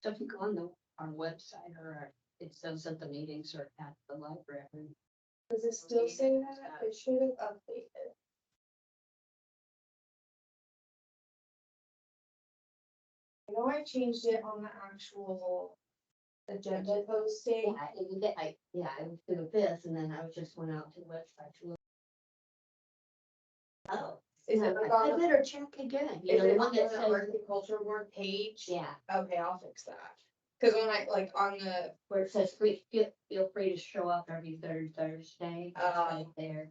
So if you go on our website or it says that the meetings are at the library. Does it still say that? It should have updated. I know I changed it on the actual agenda posting. I was through this and then I just went out to the website to look. Oh. Is it like on I the- better check again. You Is know, the it one on that the says, horticulture board page? yeah, Okay, I'll fix that. Cause when I, like, on the, where it says, feel free to show up every third Thursday. It's right there.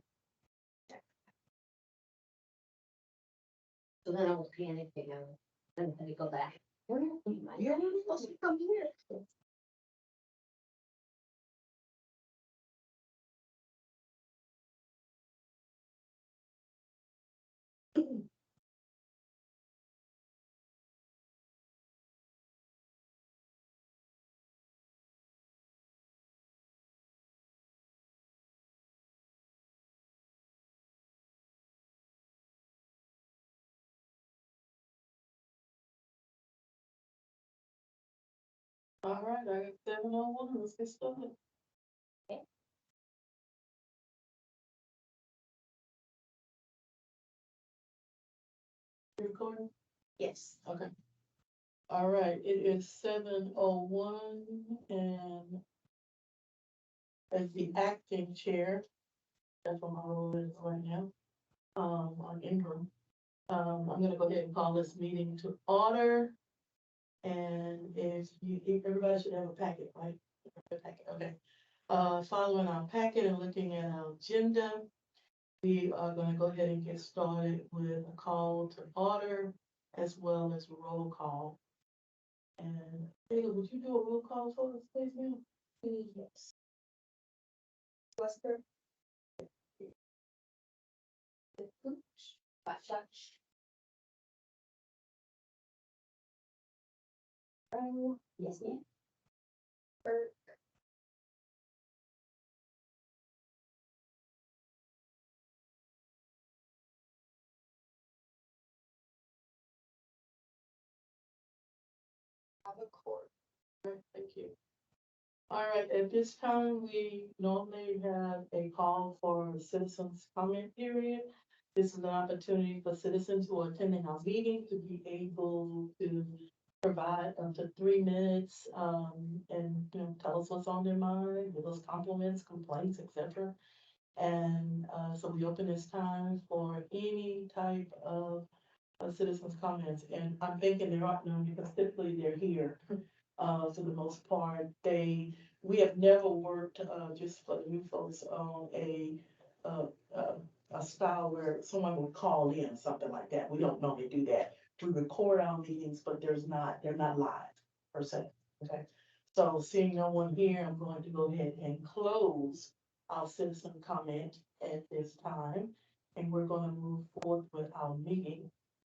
So then I won't see anything of it. Then I go back. Where am I? You're not supposed to come here. All right, I got 7:01, let's get started. You recording? Yes. Okay. All right, it is 7:01 and as the acting chair, that's what my role is right now, on interim. I'm gonna go ahead and call this meeting to order. And if everybody should have a packet, right? A packet, okay. Following our packet and looking at our agenda, we are gonna go ahead and get started with a call to order as well as a roll call. And Taylor, would you do a roll call for us, please, ma'am? yes. Westbrook. Batchach. Yes, ma'am. Burke. Have a court. All right, thank you. All right, at this time, we normally have a call for a citizens comment period. This is an opportunity for citizens who are attending our meeting to be able to provide up to 3 minutes, and, tell us what's on their mind, give us compliments, complaints, etc. And, so we open this time for any type of citizens comments, and I'm thinking there aren't none because typically they're here. For the most part, we have never worked, just for the new folks, on uh, uh, a style where someone would call in, something like that. We don't normally do that. We record our meetings, but they're not live per se, okay? So seeing no one here, I'm going to go ahead and close our citizen comment at this time. And we're gonna move forward with our meeting.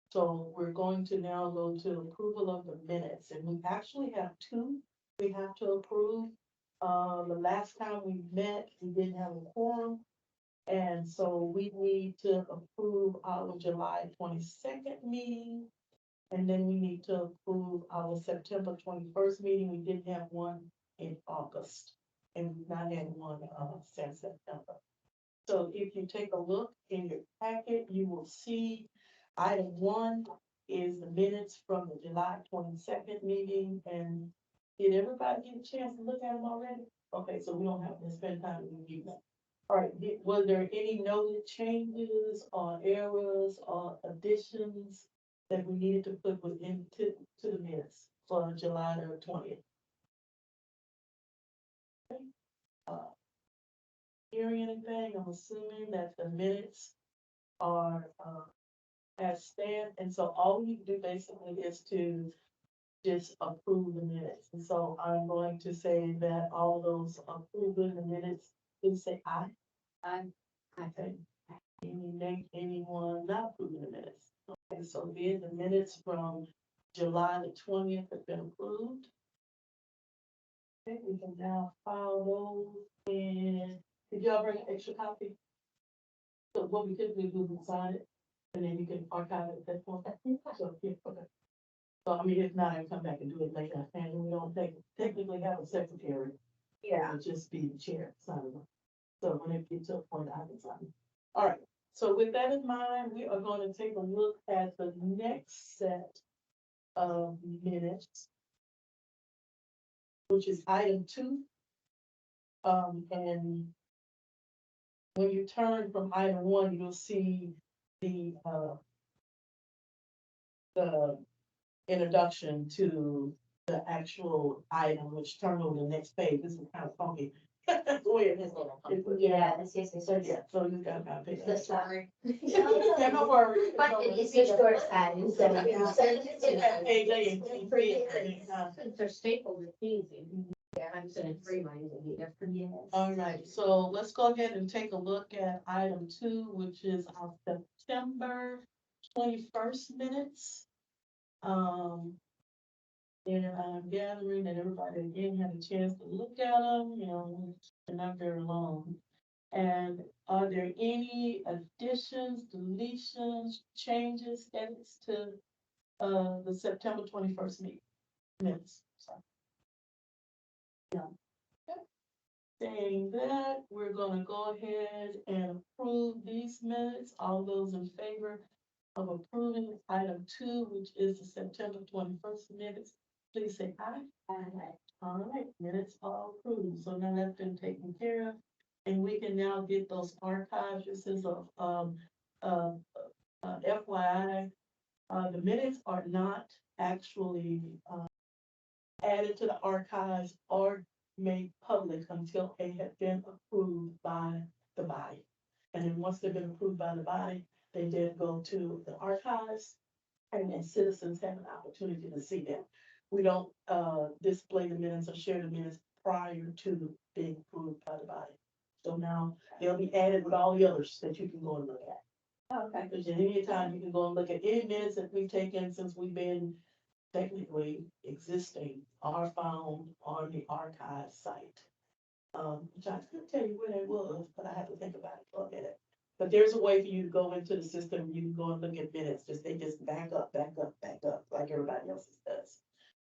So we're going to now go to approval of the minutes, and we actually have two we have to approve. The last time we met, we didn't have a quorum, and so we need to approve our July 22nd meeting. And then we need to approve our September 21st meeting. We didn't have one in August, and we've not had one, since September. So if you take a look in your packet, you will see item 1 is the minutes from the July 22nd meeting. And did everybody get a chance to look at them already? Okay, so we don't have to spend time to review them. All right, was there any noted changes or errors or additions that we needed to put within to the minutes for July the 20th? Uh, Hearing anything, I'm assuming that the minutes are, as stand, and so all we need to do basically is to just approve the minutes. And so I'm going to say that all those approving the minutes, please say aye. I Okay. Anyone not approving the minutes? Okay, so the minutes from July the 20th have been approved. Okay, we can now file those. And did y'all bring an extra copy? So what we typically do is sign it, and then you can archive it at that point. So, yeah, okay. So, I mean, if not, I can come back and do it later, and we don't technically have a secretary. Yeah. It'll just be the chair, signing it. So when it gets to a point, I can sign it. All right, so with that in mind, we are going to take a look at the next set of minutes, which is item 2. And when you turn from item 1, you'll see the introduction to the actual item, which turned on the next page. This is kind of funky. Weird, isn't it? Yeah, it's just, so Yeah, so you gotta kind of pay it's the attention. summary. Yeah, no worries. But it's the short side instead of. Page A and page B, Since they're stapled, it's easy. Yeah, I'm saying 3 lines a year for yes. All right, so let's go ahead and take a look at item 2, which is our September 21st minutes. And I'm gathering that everybody again had a chance to look at them, you know, they're not very long. And are there any additions, deletions, changes, edits to the September 21st minutes? Sorry. No. Okay. Saying that, we're gonna go ahead and approve these minutes. All those in favor of approving item 2, which is the September 21st minutes, please say aye. All right, minutes are approved, so now that's been taken care of. And we can now get those archives, this is a, FYI. The minutes are not actually, added to the archives or made public until they have been approved by the body. And then once they've been approved by the body, they then go to the archives, and then citizens have an opportunity to see them. We don't display the minutes or share the minutes prior to being approved by the body. So now they'll be added with all the others that you can go and look at. Okay. Because at any time you can go and look at any minutes that we've taken since we've been technically existing are found on the archive site. Which I couldn't tell you where that was, but I have to think about it for a minute. But there's a way for you to go into the system, you can go and look at minutes, they just back up, like everybody else's does.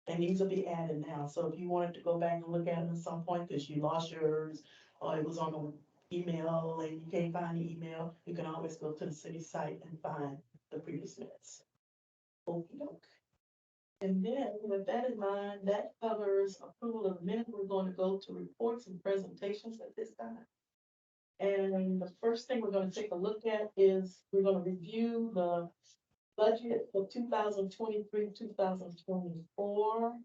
And these will be added now, so if you wanted to go back and look at them at some point, because you lost yours, or it was on the email and you can't find the email, you can always go to the city site and find the previous minutes. Okey doke. And then with that in mind, that covers approval of the minute. We're going to go to reports and presentations at this time. And the first thing we're going to take a look at is we're going to review the budget for 2023, 2024,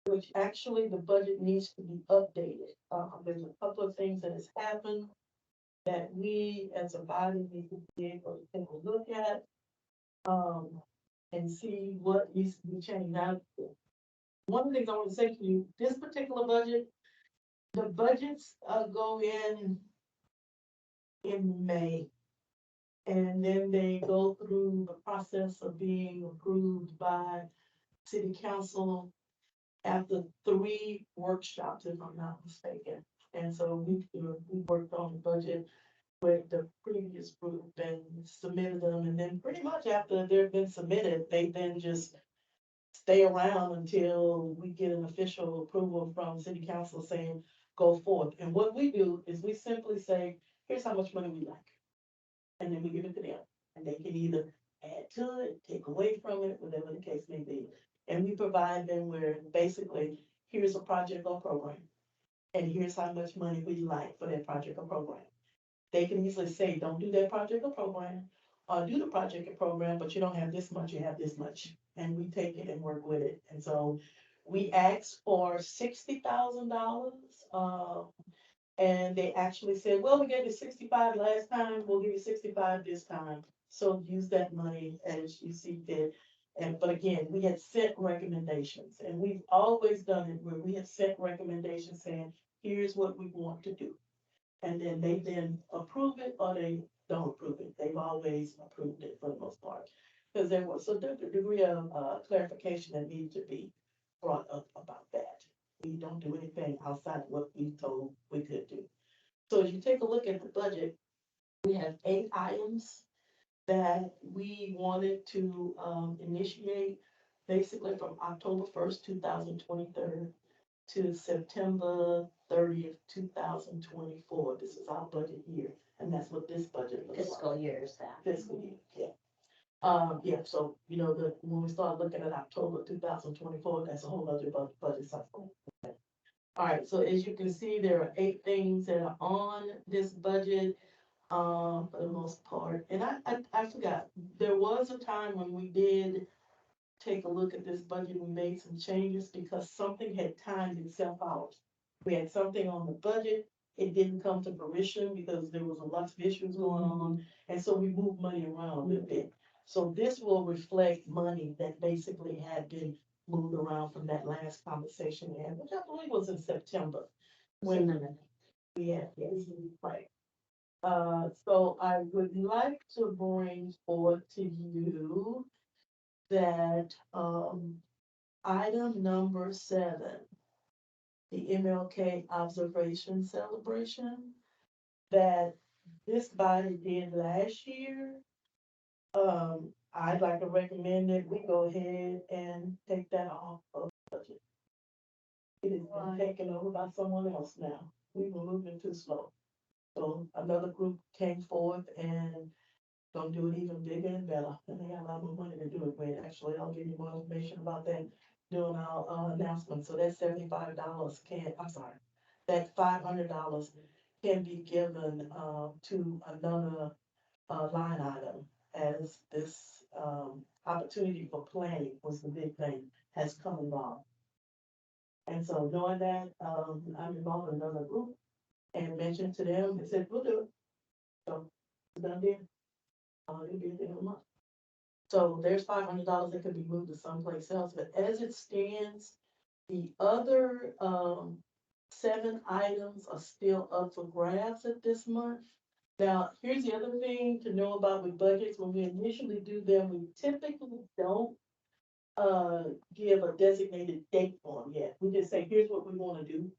which actually the budget needs to be updated. There's a couple of things that has happened that we as a body need to be able to take a look at. And see what needs to be changed. Now, one of the things I want to say to you, this particular budget, the budgets go in May. And then they go through the process of being approved by city council after 3 workshops, if I'm not mistaken. And so we worked on the budget with the previous group and submitted them, and then pretty much after they've been submitted, they then just stay around until we get an official approval from city council saying, go forth. And what we do is we simply say, here's how much money we like. And then we give it to them, and they can either add to it, take away from it, whatever the case may be. And we provide them with basically, here's a project or program, and here's how much money we like for that project or program. They can easily say, don't do that project or program, or do the project or program, but you don't have this much, you have this much. And we take it and work with it. And so we asked for $60,000. And they actually said, well, we gave you 65 last time, we'll give you 65 this time. So use that money as you see fit. But again, we had set recommendations, and we've always done it where we have set recommendations saying, here's what we want to do. And then they then approve it or they don't approve it. They've always approved it for the most part. Because there was a degree of clarification that needed to be brought up about that. We don't do anything outside of what we told we could do. So as you take a look at the budget, we have 8 items that we wanted to initiate basically from October 1st, 2023 to September 30th, 2024. This is our budget year, and that's what this budget looks like. Fiscal year is that. Fiscal year, yeah. Yeah, so, when we start looking at October 2024, that's a whole other budget cycle. All right, so as you can see, there are 8 things that are on this budget, for the most part. And I forgot, there was a time when we did take a look at this budget and made some changes because something had timed itself out. We had something on the budget, it didn't come to fruition because there was a lot of issues going on, and so we moved money around a little bit. So this will reflect money that basically had been moved around from that last conversation we had, which I believe was in September. When we had, yes, right. So I would like to bring forward to you that, item number 7, the MLK Observation Celebration that this body did last year. I'd like to recommend that we go ahead and take that off of the budget. It has been taken over by someone else now. We were moving too slow. So another group came forth and gonna do it even bigger and better. And they got a lot more money to do it with. Actually, I'll give you more information about that during our announcement. So that $75 that $500 can be given to another line item as this opportunity for planning was the big thing has come along. And so knowing that, I'm involved in another group and mentioned to them, they said, we'll do it. So it's done deal. It'll be at the end of the month. So there's $500 that could be moved to someplace else, but as it stands, the other 7 items are still up for grabs at this month. Now, here's the other thing to know about with budgets. When we initially do them, we typically don't give a designated date for them yet. We just say, here's what we want to do.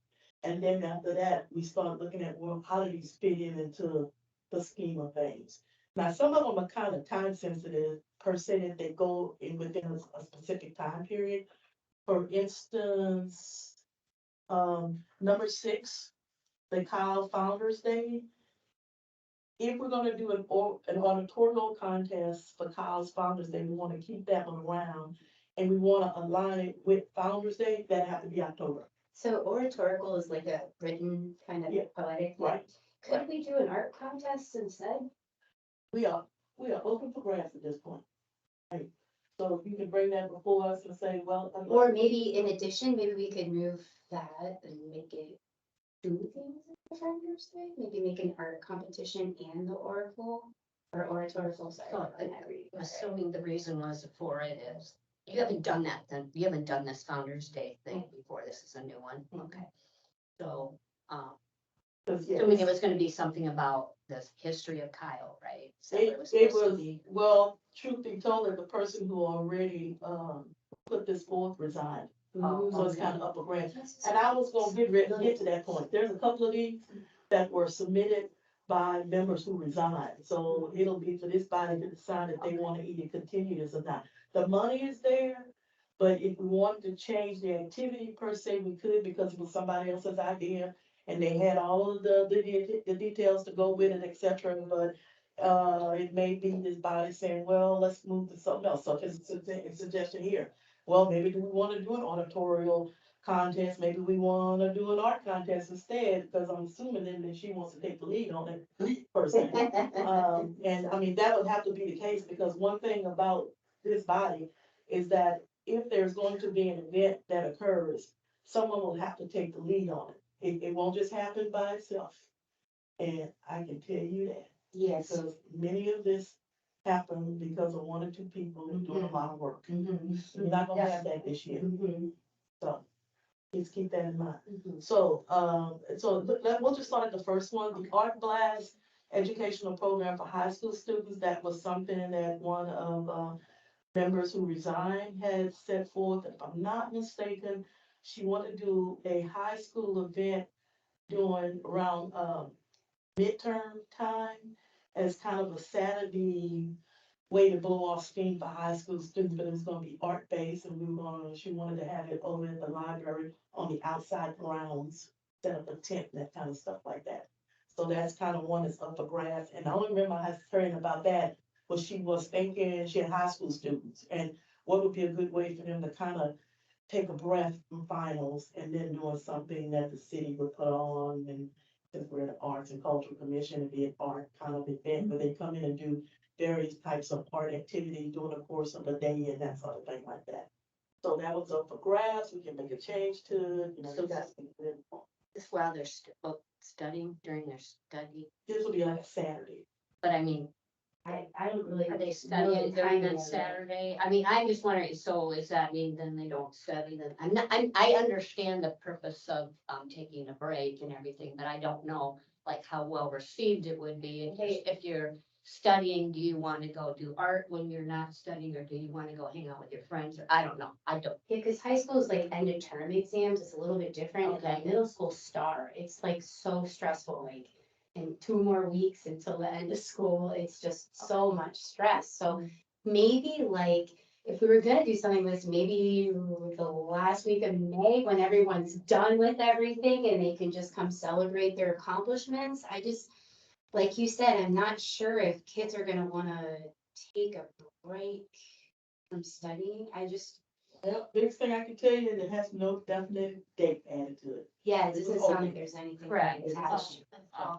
And then after that, we start looking at, well, how do these fit into the scheme of things? Now, some of them are kind of time sensitive per se that they go in within a specific time period. For instance, number 6, the Kyle Founders Day. If we're gonna do an auditorial contest for Kyle's Founders Day, we wanna keep that one around. And we wanna align it with Founders Day, that have to be October. So oratorical is like a written kind of Yeah, poetic. right. Could we do an art contest instead? We are open for grabs at this point. Right. So if you can bring that before us and say, well. Or maybe in addition, maybe we could move that and make it 2 things at Founders Day? Maybe make an art competition and the oracle or oratorical, sorry. So, I'm not reading. Assuming the reason was for it is, you haven't done that then, you haven't done this Founder's Day thing before, this is a new one, okay. So, assuming it was gonna be something about the history of Kyle, right? Is that what It supposed to was, be? well, truth be told, the person who already, put this forth resigned. Oh, So it's okay. kind of up a grant. And I was gonna get to that point. There's a couple of these that were submitted by members who resigned. So it'll be for this body to decide if they want to either continue this or not. The money is there, but if we wanted to change the activity per se, we could because it was somebody else's idea. And they had all of the details to go with it, et cetera. But it may be this body saying, well, let's move to something else. So just a suggestion here. Well, maybe do we want to do an auditorial contest? Maybe we want to do an art contest instead, because I'm assuming then that she wants to take the lead on it personally. And I mean, that would have to be the case, because one thing about this body is that if there's going to be an event that occurs, someone will have to take the lead on it. It won't just happen by itself. And I can tell you that. Yes. Because many of this happened because of 1 or 2 people doing a lot of work. We're not gonna have that this year, so please keep that in mind. So, we'll just start at the first one, the Art Blast educational program for high school students. That was something that one of members who resigned had set forth. If I'm not mistaken, she wanted to do a high school event during around midterm time as kind of a Saturday way to blow off steam for high school students, but it was gonna be art-based, and she wanted to have it over at the library on the outside grounds, set up a tent, that kind of stuff like that. So that's kind of one that's up for grabs, and I only remember I hearing about that, was she was thinking, she had high school students, and what would be a good way for them to kind of take a breath from finals, and then doing something that the city would put on, and since we're the Arts and Cultural Commission, it'd be an art kind of event, where they come in and do various types of art activities during the course of the day and that sort of thing like that. So that was up for grabs, we can make a change to it, you know, So you guys can, This while they're studying during their study, this will be like a Saturday. but I mean, I don't really. are they know studying the during timing that of it. Saturday? I mean, I'm just wondering, so is that mean then they don't study then? I understand the purpose of, taking a break and everything, but I don't know, like, how well received it would be. If you're studying, do you want to go do art when you're not studying, or do you want to go hang out with your friends? Or I don't know, I don't. Yeah, because high school is like end of term exams, it's a little bit different, and then Okay. middle school star, it's like so stressful, like. In 2 more weeks until the end of school, it's just so much stress, so maybe like. If we were gonna do something like this, maybe the last week of May, when everyone's done with everything and they can just come celebrate their accomplishments, I just. Like you said, I'm not sure if kids are gonna wanna take a break from studying, I just. Well, biggest thing I can tell you is it has no definite date added to it. Yeah, it doesn't sound like there's anything. Correct. attached.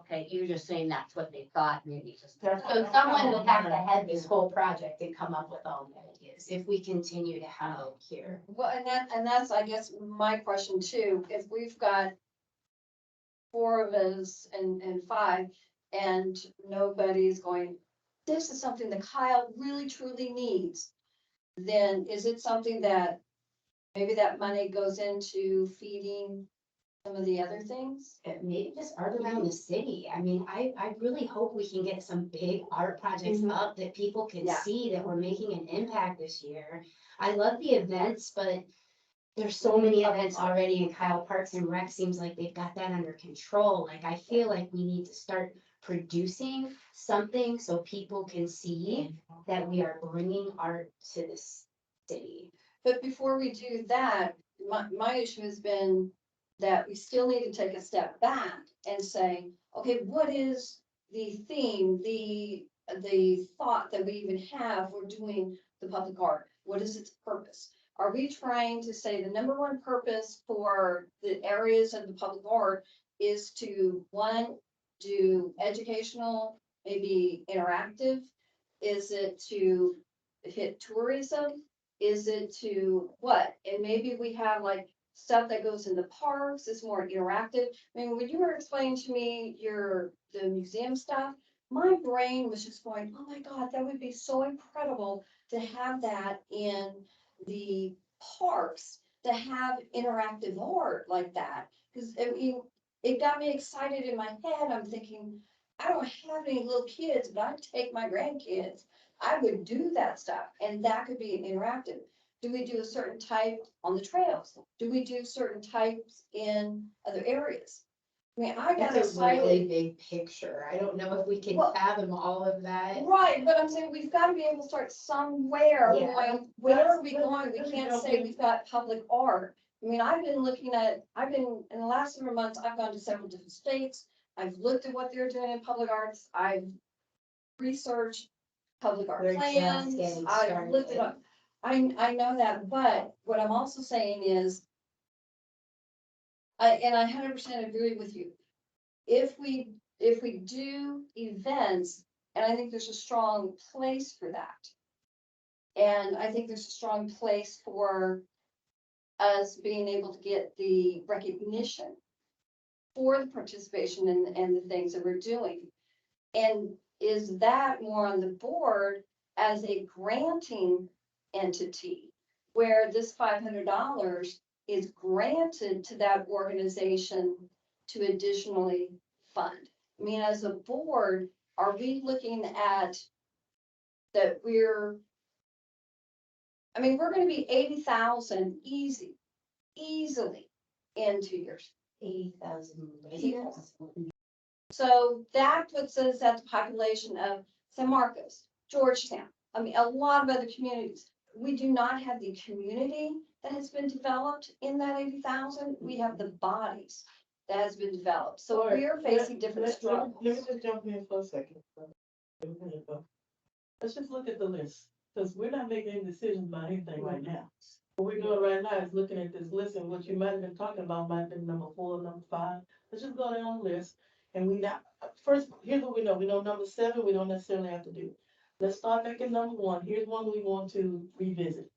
Okay, you're just saying that's what they thought, maybe just. So someone would have to head this whole project and come up with all the ideas, if we continue to have it here. Well, and that's, I guess, my question too, if we've got 4 of us and 5, and nobody's going, this is something that Kyle really truly needs, then is it something that maybe that money goes into feeding some of the other things? Maybe just art around the city, I mean, I really hope we can get some big art projects Mhm. up that people can Yeah. see that we're making an impact this year. I love the events, but there's so many events already in Kyle Parks and Rec, seems like they've got that under control, like, I feel like we need to start producing something so people can see that we are bringing art to this city. But before we do that, my issue has been that we still need to take a step back and say, okay, what is the theme, the thought that we even have for doing the public art? What is its purpose? Are we trying to say the number one purpose for the areas of the public art is to, one, do educational, maybe interactive? Is it to hit tourism? Is it to what? And maybe we have like stuff that goes in the parks, is more interactive. I mean, when you were explaining to me the museum stuff, my brain was just going, oh my God, that would be so incredible to have that in the parks, to have interactive art like that. Because I mean, it got me excited in my head. I'm thinking, I don't have any little kids, but I'd take my grandkids. I would do that stuff, and that could be interactive. Do we do a certain type on the trails? Do we do certain types in other areas? I mean, I got That's a really excited. big picture, I don't know if we can Well- fathom all of that. Right, but I'm saying we've got to be able to start somewhere Yeah. going, where are we Let's- going? We let's can't jump say in. we've got public art. I mean, I've been in the last several months, I've gone to several different states. I've looked at what they're doing in public arts. I've researched public art We're just plans. getting I've looked it started. up. I know that, but what I'm also saying is, I 100% agree with you. If we do events, and I think there's a strong place for that. And I think there's a strong place for us being able to get the recognition for the participation and the things that we're doing. And is that more on the board as a granting entity, where this $500 is granted to that organization to additionally fund? I mean, as a board, are we looking at that I mean, we're gonna be 80,000 easily in 2 years. 80,000 residents. So that puts us at the population of San Marcos, Georgetown, I mean, a lot of other communities, we do not have the community that has been developed in that 80,000. We have the bodies that has been developed. So Alright, we are facing different Let struggles. me just jump in for a second. Let's just look at the list, because we're not making any decisions about anything right now. What we're doing right now is looking at this list, and what you might have been talking about might have been number 4, number 5. Let's just go down the list, and we not, first, here's what we know. We know number 7, we don't necessarily have to do. Let's start back at number 1. Here's one we want to revisit.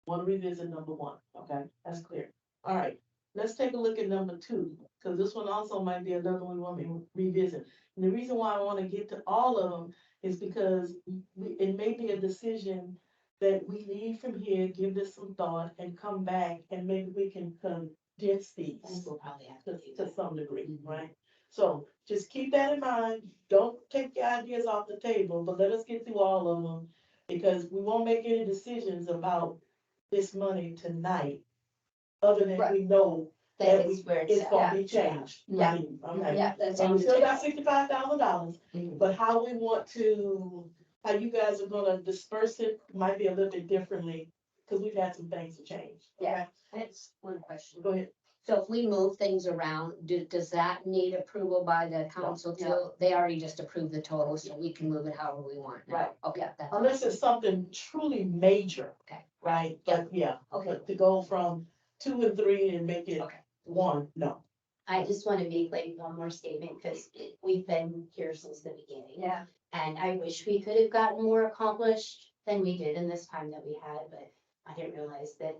Want to revisit number 1, okay? That's clear. All right, let's take a look at number 2, because this one also might be another one we want to revisit. And the reason why I want to get to all of them is because it may be a decision that we leave from here, give this some thought, and come back, and maybe we can condense these We'll probably have to, to do to that. some degree, right? So just keep that in mind. Don't take your ideas off the table, but let us get through all of them, because we won't make any decisions about this money tonight, other than we know That that is where it's at. gonna be changed. Yeah. Right, okay. Yeah, that's And on we the still got table. $65,000, Mhm. but how we want to, how you guys are gonna disperse it might be a little bit differently, because we've had some things to change. Yeah. That's one question. Go ahead. So if we move things around, does that need approval by the council too? No. They already just approved the total, so we can move it however we want now. Right. Okay, that's. Unless it's something truly major. Okay. Right, but yeah, Okay. but to go from 2 and 3 and make it Okay. 1, no. I just want to make like one more statement, because we've been here since the beginning. Yeah. And I wish we could have gotten more accomplished than we did in this time that we had, but I didn't realize that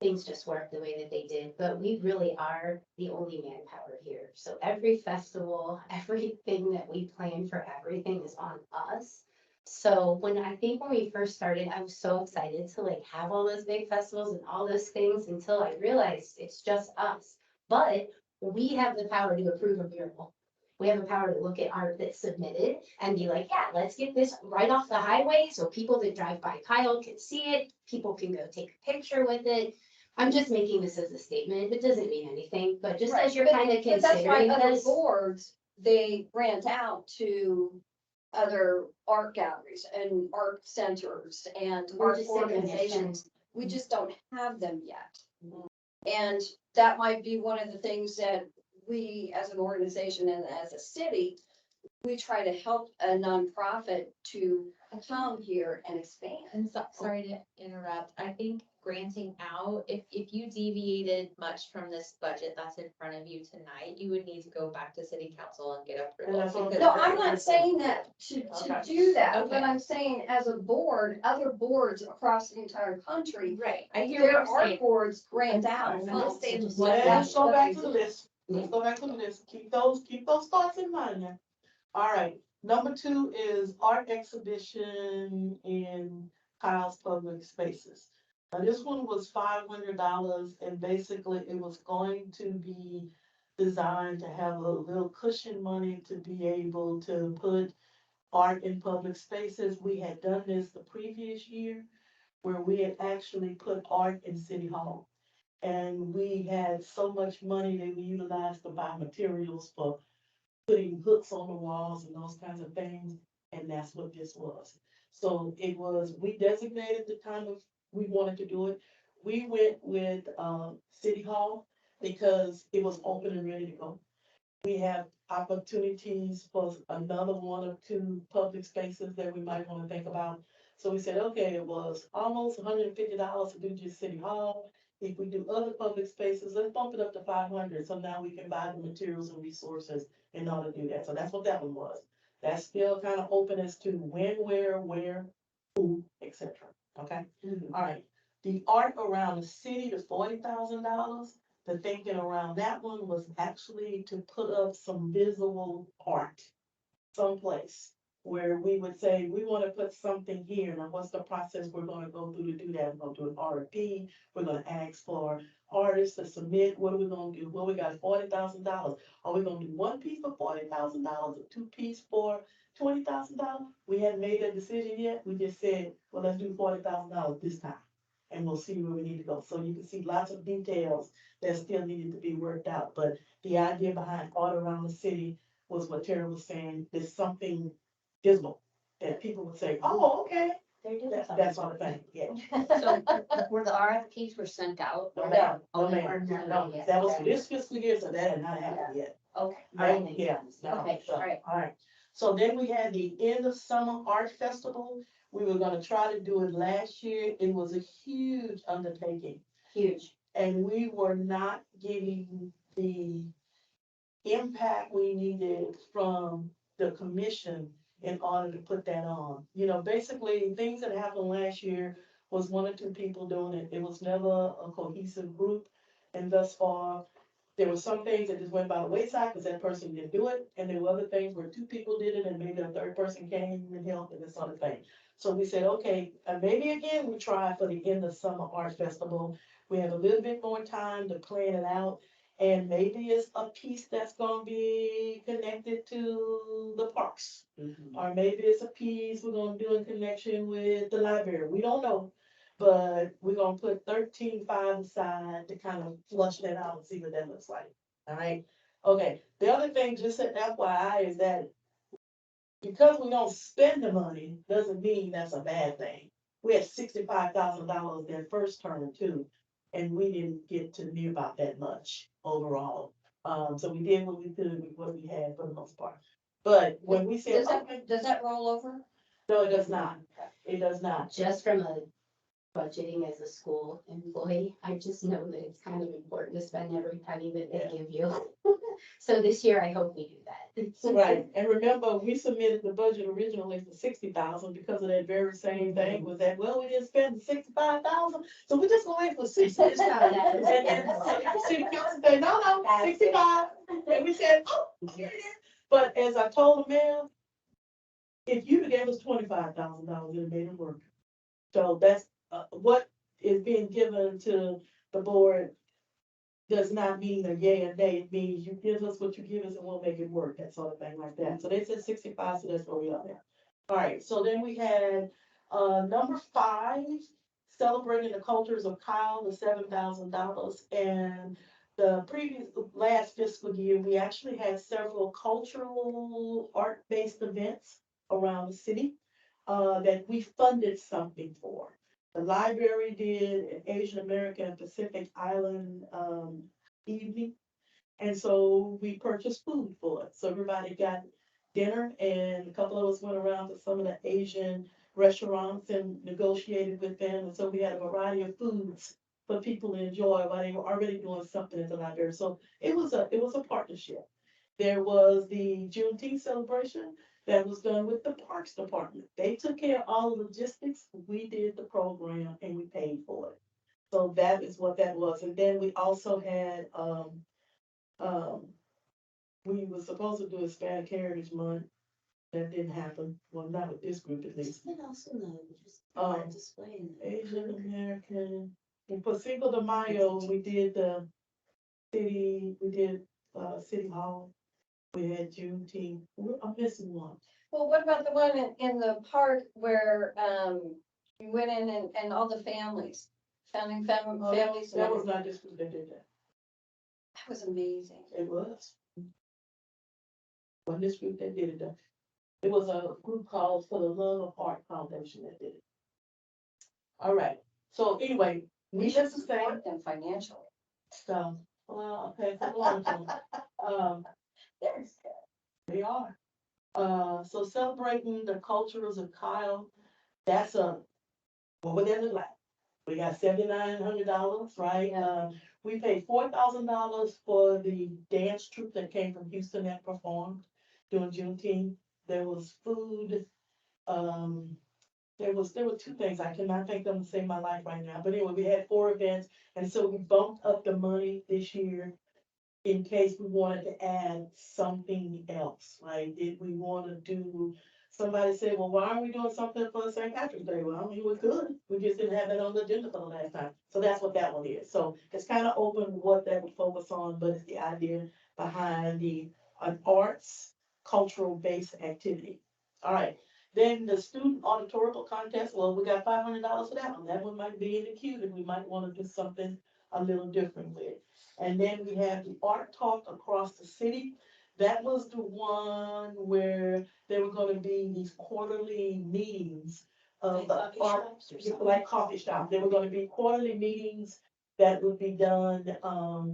things just worked the way that they did. But we really are the only manpower here. So every festival, everything that we plan for, everything is on us. So when we first started, I was so excited to like have all those big festivals and all those things, until I realized it's just us. But we have the power to approve a mural. We have the power to look at art that's submitted and be like, yeah, let's get this right off the highway so people that drive by Kyle can see it. People can go take a picture with it. I'm just making this as a statement. It doesn't mean anything, but just Right, as you're but- kind of But that's why considering other this. boards, they grant out to other art galleries and art centers and We're art just sitting in this organizations. We just don't have them yet. And that might be one of the things that we, as an organization and as a city, we try to help a nonprofit to come here and expand. And so, sorry to interrupt, I think granting out, if you deviated much from this budget that's in front of you tonight, you would need to go back to city council and get And that's approval. what- because- No, I'm not saying that to Okay. do that, but Okay. I'm saying as a board, other boards across the entire country, Right, I hear what there you're are saying. boards grant out. I'm not funds. saying Just what like Let's that- go back to the list. Let's go back to the list. Keep those thoughts in mind now. All right, number 2 is art exhibition in Kyle's Public Spaces. Now, this one was $500, and basically it was going to be designed to have a little cushion money to be able to put art in public spaces. We had done this the previous year, where we had actually put art in City Hall. And we had so much money that we utilized to buy materials for putting hooks on the walls and those kinds of things, and that's what this was. So it was, we designated the time of, we wanted to do it. We went with, City Hall because it was open and ready to go. We have opportunities for another 1 or 2 public spaces that we might wanna think about. So we said, okay, it was almost $150 to do just City Hall. If we do other public spaces, let's bump it up to 500, so now we can buy the materials and resources in order to do that. So that's what that one was. That's still kind of open as to when, where, who, etc. Okay? All right. The art around the city, the $40,000, the thinking around that one was actually to put up some visible art someplace where we would say, we want to put something here. Now, what's the process we're going to go through to do that? We're going to do an RFP. We're going to ask for artists to submit. What are we going to do? Well, we got $40,000. Are we going to do 1 piece for $40,000, a 2 piece for $20,000? We hadn't made that decision yet. We just said, well, let's do $40,000 this time, and we'll see where we need to go. So you can see lots of details that still needed to be worked out. But the idea behind art around the city was what Tara was saying. There's something visible that people would say, oh, okay, They're doing That's, something. that's what I'm saying, yeah. So were the RFPs were sent out? No, or ma'am, Oh, no, they ma'am, weren't sent no, out yet. that was for Okay. this fiscal year, so that had not happened yet. Okay, No, all right. yeah, no, Okay, so, all right. all right. So then we had the end of summer art festival. We were gonna try to do it last year. It was a huge undertaking. Huge. And we were not getting the impact we needed from the commission in order to put that on. You know, basically, things that happened last year was one or two people doing it. It was never a cohesive group. And thus far, there were some things that just went by the wayside because that person didn't do it. And there were other things where two people did it and maybe a third person came and helped and this sort of thing. So we said, okay, maybe again, we try for the end of summer art festival. We have a little bit more time to plan it out. And maybe it's a piece that's gonna be connected to the parks. Or maybe it's a piece we're gonna do in connection with the library. We don't know. But we're gonna put 13.5 aside to kind of flush that out and see what that looks like. All right? Okay, the other thing, just an FYI, is that because we don't spend the money, doesn't mean that's a bad thing. We had $65,000 their first term too, and we didn't get to near about that much overall. So we did what we could with what we had for the most part. But when we said, okay, Does that roll over? no, it does not. It does not. Just from a budgeting as a school employee, I just know that it's kind of important to spend every penny that they give you. So this year, I hope we do that. Right, and remember, we submitted the budget originally for 60,000 because of that very same thing, was that, well, we didn't spend 65,000, so we just going for 60 this time. And then city council said, no, 65, and we said, oh, here it is. But as I told the mayor, if you gave us $25,000, it made it work. So that's, what is being given to the board does not mean a yay or nay. It means you give us what you give us and we'll make it work, that sort of thing like that. So they said 65, so that's where we are there. All right, so then we had, number 5, celebrating the cultures of Kyle, the $7,000. And the last fiscal year, we actually had several cultural art-based events around the city, that we funded something for. The library did an Asian American and Pacific Island evening. And so we purchased food for it. So everybody got dinner and a couple of us went around to some of the Asian restaurants and negotiated with them. And so we had a variety of foods for people to enjoy while they were already doing something at the library. So it was a partnership. There was the Juneteenth celebration that was done with the Parks Department. They took care of all the logistics. We did the program and we paid for it. So that is what that was. And then we also had, we were supposed to do a Hispanic Heritage Month. That didn't happen. Well, not with this group at least. And also the, just display. Asian American, for Cinco de Mayo, we did the city, City Hall. We had Juneteenth. I'm missing one. Well, what about the one in the park where, you went in and all the families, founding families? That was not this group that did that. That was amazing. It was. When this group that did it, though. It was a group called For the Love of Art Foundation that did it. All right, so anyway, We needless should to say, support them financially. so, well, okay, for the long term. There's They are. So celebrating the cultures of Kyle, that's what would that look like? We got $7,900, right? We paid $4,000 for the dance troupe that came from Houston that performed during Juneteenth. There was food, there were 2 things, I cannot think of them to save my life right now, but anyway, we had 4 events, and so we bumped up the money this year in case we wanted to add something else, like if we want to do, somebody said, well, why aren't we doing something for St. Patrick's Day? Well, I mean, we could, we just didn't have that on the agenda for the last time, so that's what that one is. So it's kind of open what that would focus on, but it's the idea behind the arts, cultural-based activity. All right, then the student auditorial contest, well, we got $500 for that one. That one might be in the queue, and we might want to do something a little different with. And then we have the art talk across the city. That was the one where there were going to be these quarterly meetings of the Coffee art, shops or something. like coffee shops. There were gonna be quarterly meetings that would be done,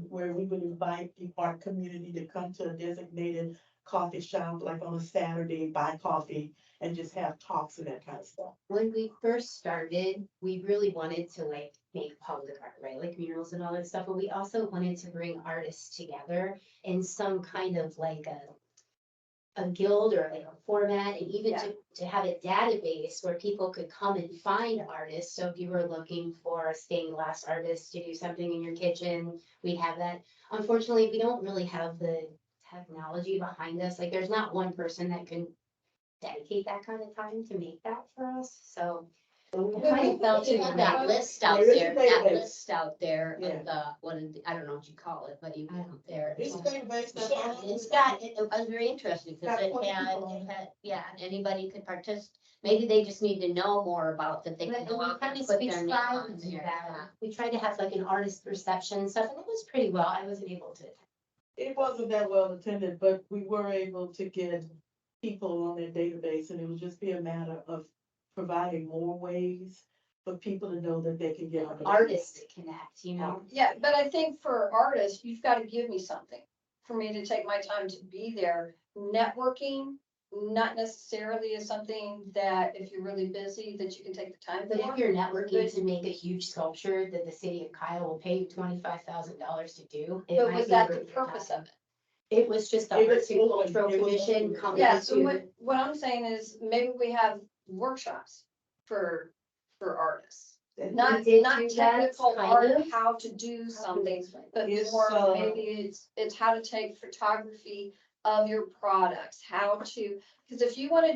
where we would invite the art community to come to a designated coffee shop, like on a Saturday, buy coffee and just have talks and that kind of stuff. When we first started, we really wanted to like make public art, right? Like murals and all that stuff, but we also wanted to bring artists together in some kind of like a guild or like a format, and even to have a database where people could come and find artists. So if you were looking for a stained glass artist to do something in your kitchen, we'd have that. Unfortunately, we don't really have the technology behind us. Like, there's not one person that can dedicate that kind of time to make that for us, so. I felt to have that list out There is a there, that database. list out there Yeah. of the, what is, I don't know what you call it, but you I know, don't- there. It's a database that's Yeah, all it's over. got, it was very interesting, because Got it 20 had, people on it. yeah, anybody could participate. Maybe they just need to know more about that, they can But go we out and tried put we their name tried on to do there. that. We tried to have like an artist reception and stuff, and it was pretty well. I wasn't able to. It wasn't that well attended, but we were able to get people on their database, and it would just be a matter of providing more ways for people to know that they can get on. the Artists to connect, you know? Yeah, but I think for artists, you've got to give me something for me to take my time to be there. Networking, not necessarily is something that if you're really busy, that you can take the time But if for. you're networking to make a huge sculpture that the city of Kyle will pay you $25,000 to do. it But might was be that the worth your purpose time. of it? It was just the It was Arts and open. Cultural It was Commission open. coming Yeah, so to. what I'm saying is maybe we have workshops for artists. Not, did not do that, technical kind art, of. how to do something, but It's, more, maybe it's how to take photography of your products, how to, because if you want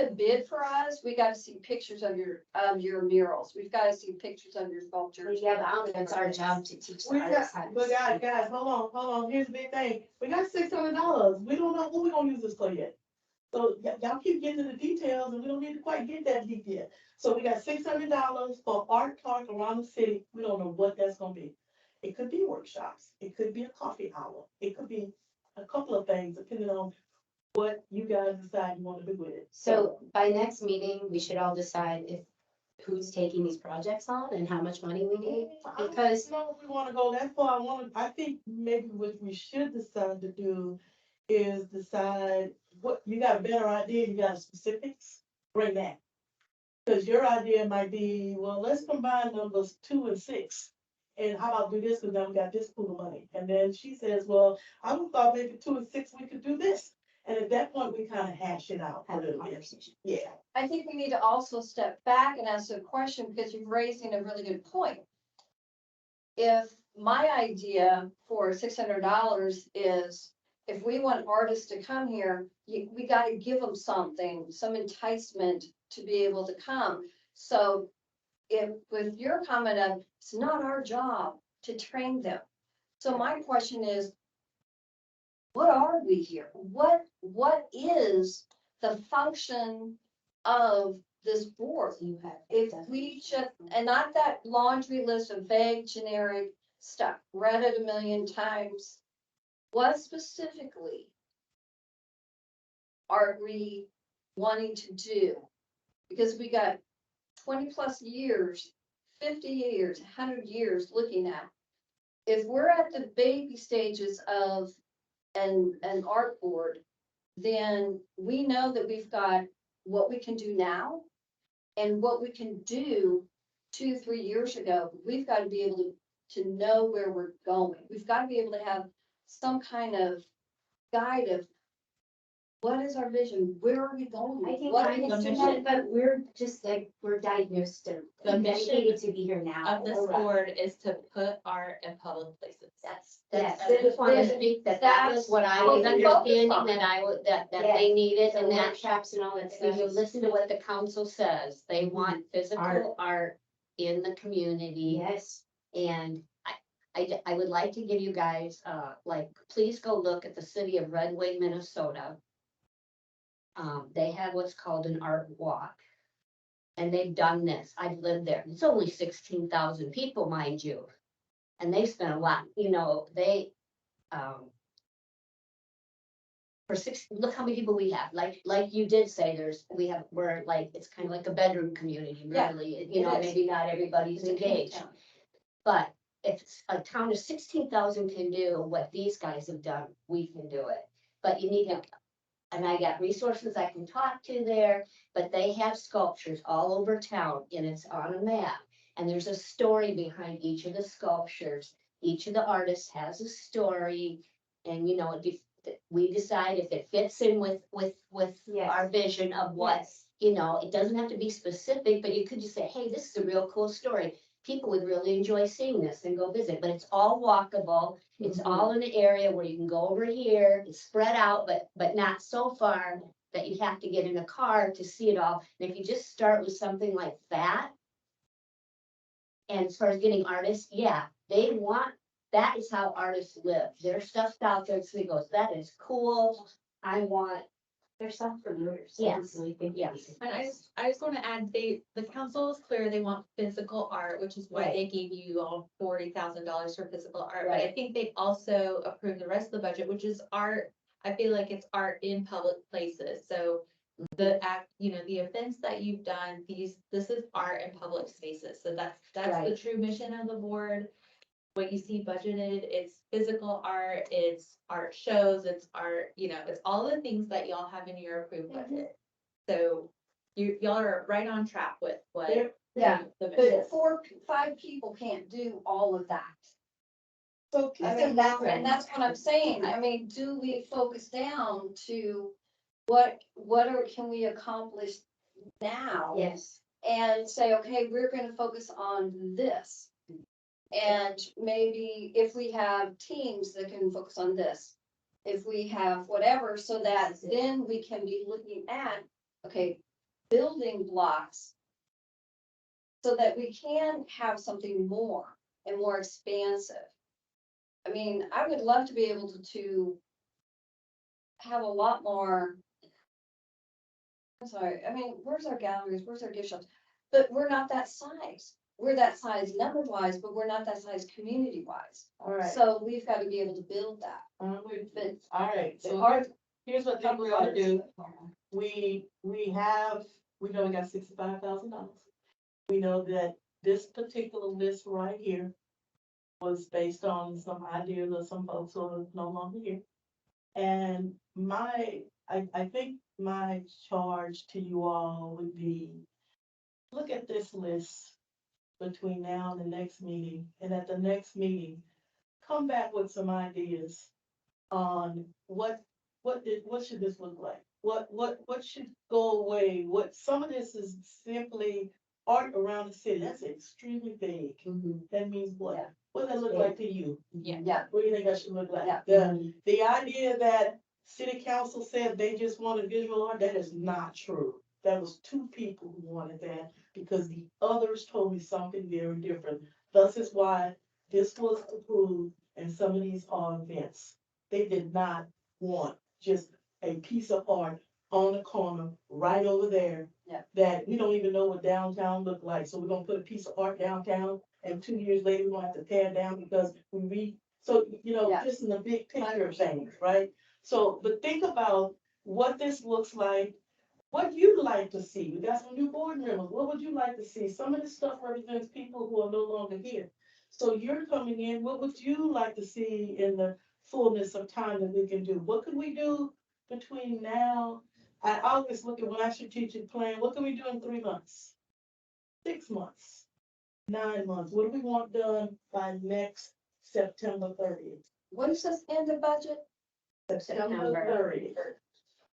to bid for us, we got to see pictures of your murals. We've got to see pictures of your sculptures. Yeah, but I don't think it's our job to teach We the got, artists how to. but guys, hold on, here's the big thing, we got $600, we don't know who we gonna use this for yet. So y'all keep getting into the details, and we don't need to quite get that deep yet. So we got $600 for art talk around the city, we don't know what that's gonna be. It could be workshops, it could be a coffee hour, it could be a couple of things, depending on what you guys decide you wanna do with it. So by next meeting, we should all decide who's taking these projects on and how much money we need, because. I don't know if we wanna go that far, I think maybe what we should decide to do is decide what, you got a better idea, you got specifics, bring that. Cause your idea might be, well, let's combine numbers 2 and 6. And how about do this, cause now we got this pool of money. And then she says, well, I would thought maybe 2 and 6, we could do this. And at that point, we kind of hash it out a Have a little bit. conversation. Yeah. I think we need to also step back and ask a question because you're raising a really good point. If my idea for $600 is if we want artists to come here, we got to give them something, some enticement to be able to come. So if with your comment of it's not our job to train them. So my question is, what are we here? What is the function of this board? You have. If we should, and not that laundry list of vague, generic stuff, read it a million times. What specifically are we wanting to do? Because we got 20+ years, 50 years, 100 years looking at. If we're at the baby stages of an art board, then we know that we've got what we can do now and what we can do 2-3 years ago. We've got to be able to know where we're going. We've got to be able to have some kind of guide of what is our vision? Where are we going? I can What kind are of we see doing? that, but we're just like, we're diagnosed and The mission dedicated to be here now. Of this Alright. board is to put art in public places. That's, Yes. I just wanted to Then speak that that was what I was what we focus understanding, on. that I would, that they Yes. needed, And and that workshops and all that if stuff. you listen to what the council says, they want physical art in the community. Yes. And I would like to give you guys, like, please go look at the city of Red Wing, Minnesota. They have what's called an art walk. And they've done this. I've lived there. It's only 16,000 people, mind you. And they spent a lot, you know, they, look how many people we have, like you did say, we're like, it's kind of like a bedroom community, Yeah, really, it is. maybe not everybody's It's a camp engaged. town. But if a town of 16,000 can do what these guys have done, we can do it. But you need to, and I got resources I can talk to there, but they have sculptures all over town and it's on a map. And there's a story behind each of the sculptures. Each of the artists has a story. And we decide if it fits in with our vision of what, Yes. it doesn't have to be specific, but you could just say, hey, this is a real cool story. People would really enjoy seeing this and go visit, but it's all walkable. It's all in an area where you can go over here, it's spread out, but not so far that you have to get in a car to see it all. And if you just start with something like that, and as far as getting artists, that is how artists live. Their stuff's out there, so he goes, that is cool. I want, There's some promoters. Yes. So we think Yes. And I just wanna add, the council is clear, they want physical art, which is why Right. they gave you all $40,000 for physical art, but I Right. think they also approved the rest of the budget, which is art. I feel like it's art in public places, so the the events that you've done, this is art in public spaces, so that's the Right. true mission of the board. What you see budgeted, it's physical art, it's art shows, it's art, it's all the things that y'all have in your approved budget. So y'all are right on track with what. There- Yeah, the mission. But 5 people can't do all of that. So I can mean, that's what I'm saying. I mean, do we focus down to can we accomplish now? Yes. And say, okay, we're gonna focus on this. And maybe if we have teams that can focus on this, if we have whatever, so that then we can be looking at, okay, building blocks. So that we can have something more and more expansive. I mean, I would love to be able to have a lot more. I'm sorry, I mean, where's our galleries, where's our gift shops? But we're not that size. We're that size number wise, but we're not that size community wise. All right, So we've got to be able to build that. I'm with you. But All right, the so art. here's what I think we ought to do. We know we got $65,000. We know that this particular list right here was based on some ideas of some folks who are no longer here. And I think my charge to you all would be, look at this list between now and the next meeting, and at the next meeting, come back with some ideas on what should this look like? What should go away? Some of this is simply art around the city. That's extremely vague. That means what? Yeah. What does that look like to you? Yeah, What do you think that should look like? Yeah. The idea that city council said they just wanted visual art, that is not true. That was 2 people who wanted that because the others told me something very different. Thus is why this was approved and some of these are events. They did not want just a piece of art on the corner right over there. Yeah. That we don't even know what downtown looked like. So we're gonna put a piece of art downtown and 2 years later, we're gonna have to tear it down because Yeah. just in the big picture of things, right? So, but think about what this looks like, what you'd like to see. We got some new board members. What would you like to see? Some of this stuff represents people who are no longer here. So you're coming in, what would you like to see in the fullness of time that we can do? What could we do between now? I always look at when I strategic plan, what can we do in 3 months? 6 months, 9 months? What do we want done by next September 30th? what is this end of budget? September. 30th.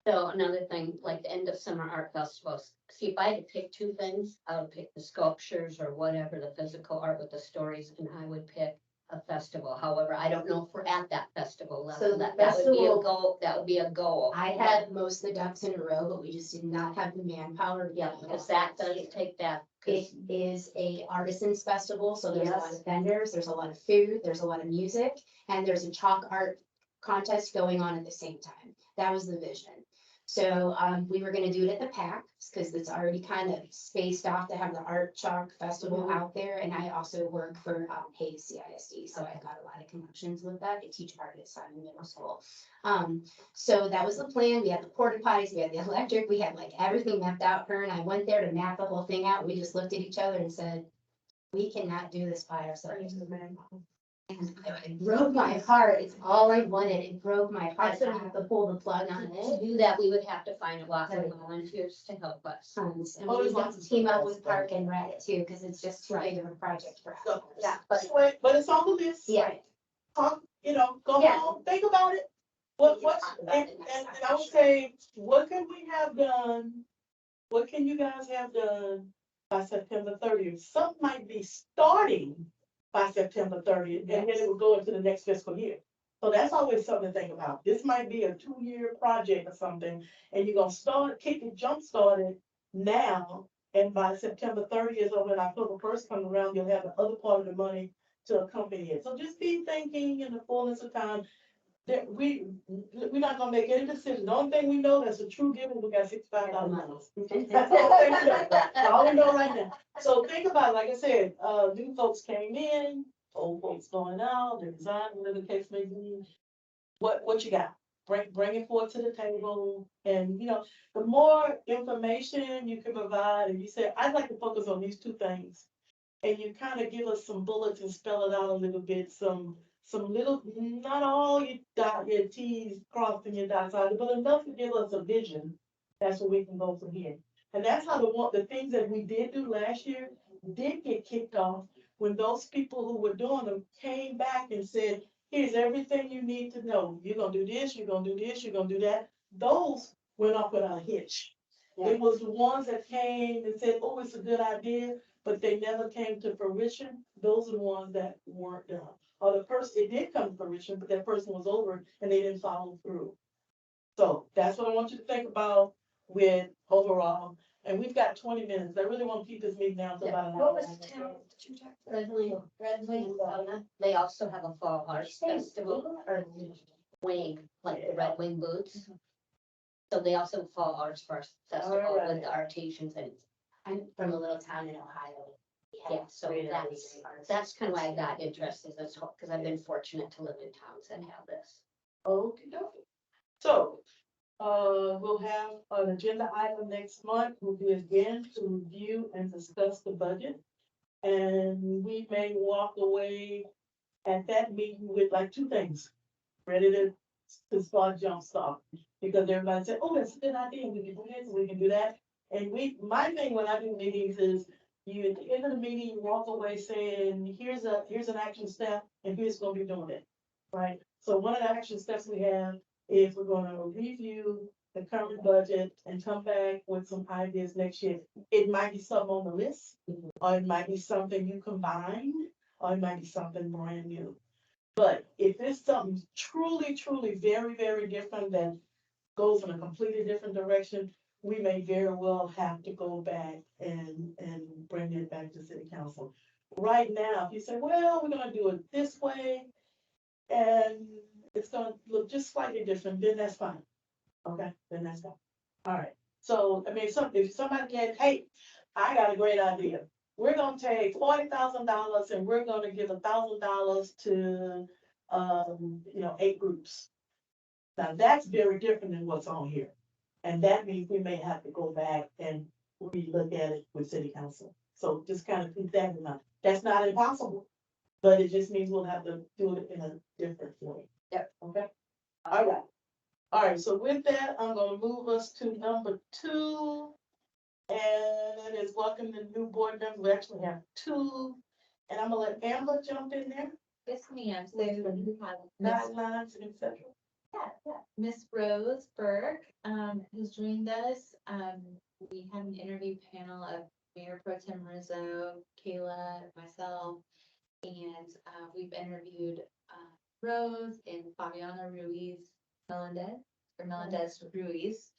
So another thing, like the end of summer art festivals, see, if I had to pick 2 things, I would pick the sculptures or whatever, the physical art with the stories, and I would pick a festival. However, I don't know if we're at that festival So level. the That would be a festival- goal, that would be a goal. I had most of the ducks in a row, but we just did not have the manpower. to Yeah, do because all that does take that, It 'cause is a artisans festival, so there's a lot Yes. of vendors, there's a lot of food, there's a lot of music, and there's a chalk art contest going on at the same time. That was the vision. So, we were gonna do it at the PAC, because it's already kind of spaced off to have the Art Chalk Festival out there, and I also work for, Hayes CISD, so I've got a lot of connections with that, I teach art at Simon Middle School. So that was the plan, we had the porta potties, we had the electric, we had like everything mapped out. Her and I went there to map the whole thing out, we just looked at each other and said, we cannot do this by ourselves. And it broke my heart, it's all I wanted, it broke my heart to have to pull the plug on To it. do that, we would have to find a lot of volunteers to help us. And we want to team up with Park and Rec too, because it's just too big of a project for us. Yeah. But it's on the list. Yeah. Go Yeah. home, think about it. And I would say, what can we have done? What can you guys have done by September 30th? Some might be starting by September 30th, and then it will go into the next fiscal year. So that's always something to think about. This might be a 2-year project or something, and you're gonna jump start it now, and by September 30th, or when October 1st comes around, you'll have the other part of the money to accompany it. So just be thinking in the fullness of time that we're not gonna make any decision. The only thing we know that's a true given, we got $65,000. That's all we know right now. So think about it, like I said, new folks came in, old folks going out, the design, whatever the case may be. What you got? Bring it forward to the table, and the more information you can provide, and you say, I'd like to focus on these 2 things. And you kind of give us some bullets and spell it out a little bit, some little, not all you dot your T's, crossing your dots out, but enough to give us a vision. That's where we can go from here. And that's how the things that we did do last year did get kicked off when those people who were doing them came back and said, here's everything you need to know. You're gonna do this, you're gonna do this, you're gonna do that. Those went off without a hitch. Yeah. It was the ones that came and said, oh, it's a good idea, but they never came to fruition. Those are the ones that weren't done. Or the person, it did come to fruition, but that person was over and they didn't follow through. So that's what I want you to think about with overall. And we've got 20 minutes. I really want to keep this meeting down to about an hour. What was the town that you talked about? Redwing, they also have a fall arts festival, or wing, like the Red Wing Boots. So they also have fall arts festival Alright. with the artisans, and I'm from a little town in Ohio. We have yeah, so great that's kind of why I got interested, because I've been fortunate to live in towns that have this. Okie dokie. So, we'll have an agenda item next month, will be again to review and discuss the budget. And we may walk away at that meeting with like 2 things, ready to start jumpstart. Because everybody said, oh, that's a good idea, we can do this, we can do that. And my thing when I do meetings is, you, at the end of the meeting, you walk away saying, here's an action step, and here's gonna be doing it, right? So one of the action steps we have is we're gonna review the current budget and come back with some ideas next year. It might be something on the list, or it might be something you combine, or it might be something brand new. But if it's something truly, truly very, very different that goes in a completely different direction, we may very well have to go back and bring it back to city council. Right now, if you say, well, we're gonna do it this way, and it's gonna look just slightly different, then that's fine. Okay, then that's fine. All right. So, I mean, if somebody can, hey, I got a great idea. We're gonna take $40,000 and we're gonna give $1,000 to, 8 groups. Now, that's very different than what's on here. And that means we may have to go back and relook at it with city council. So just kind of keep that in mind. That's not impossible, but it just means we'll have to do it in a different way. Yep. Okay? All right. All right, so with that, I'm gonna move us to number 2. And it is welcome the new board members. We actually have 2. And I'm gonna let Amber jump in there, Yes, ma'am. So we have Miss guidelines, et cetera. Miss Rose Burke, who's joined us. We had an interview panel of Mayor Pro Tem Rizzo, Kayla, myself, and we've interviewed Rose and Fabiana Melendez Ruiz.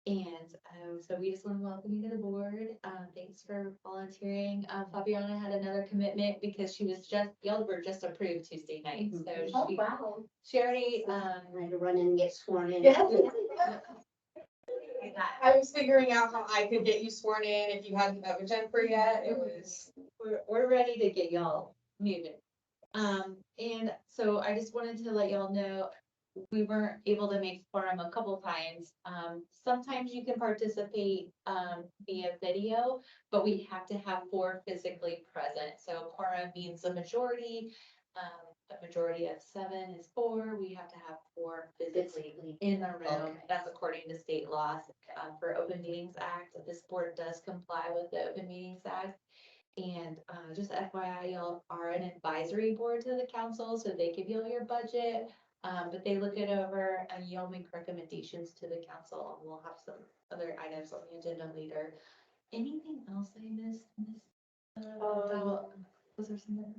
And so we just want to welcome you to the board. Thanks for volunteering. Fabiana had another commitment because y'all were just approved Tuesday night. So wow. she already, I had to run in and get sworn in. yeah. doing that. I was figuring out how I could get you sworn in if you hadn't met with Jennifer yet. It was, We're ready to get y'all moving. And so I just wanted to let y'all know, we weren't able to make quorum a couple times. Sometimes you can participate, via video, but we have to have 4 physically present. So quorum means a majority. A majority of 7 is 4. We have to have 4 physically Physically. in the room. Okay. That's according to state laws. For Open Meetings Act, this board does comply with the Open Meetings Act. And just FYI, y'all are an advisory board to the council, so they give you all your budget. But they look it over and you'll make recommendations to the council, and we'll have some other items on the agenda later. Anything else I missed? Was there something else?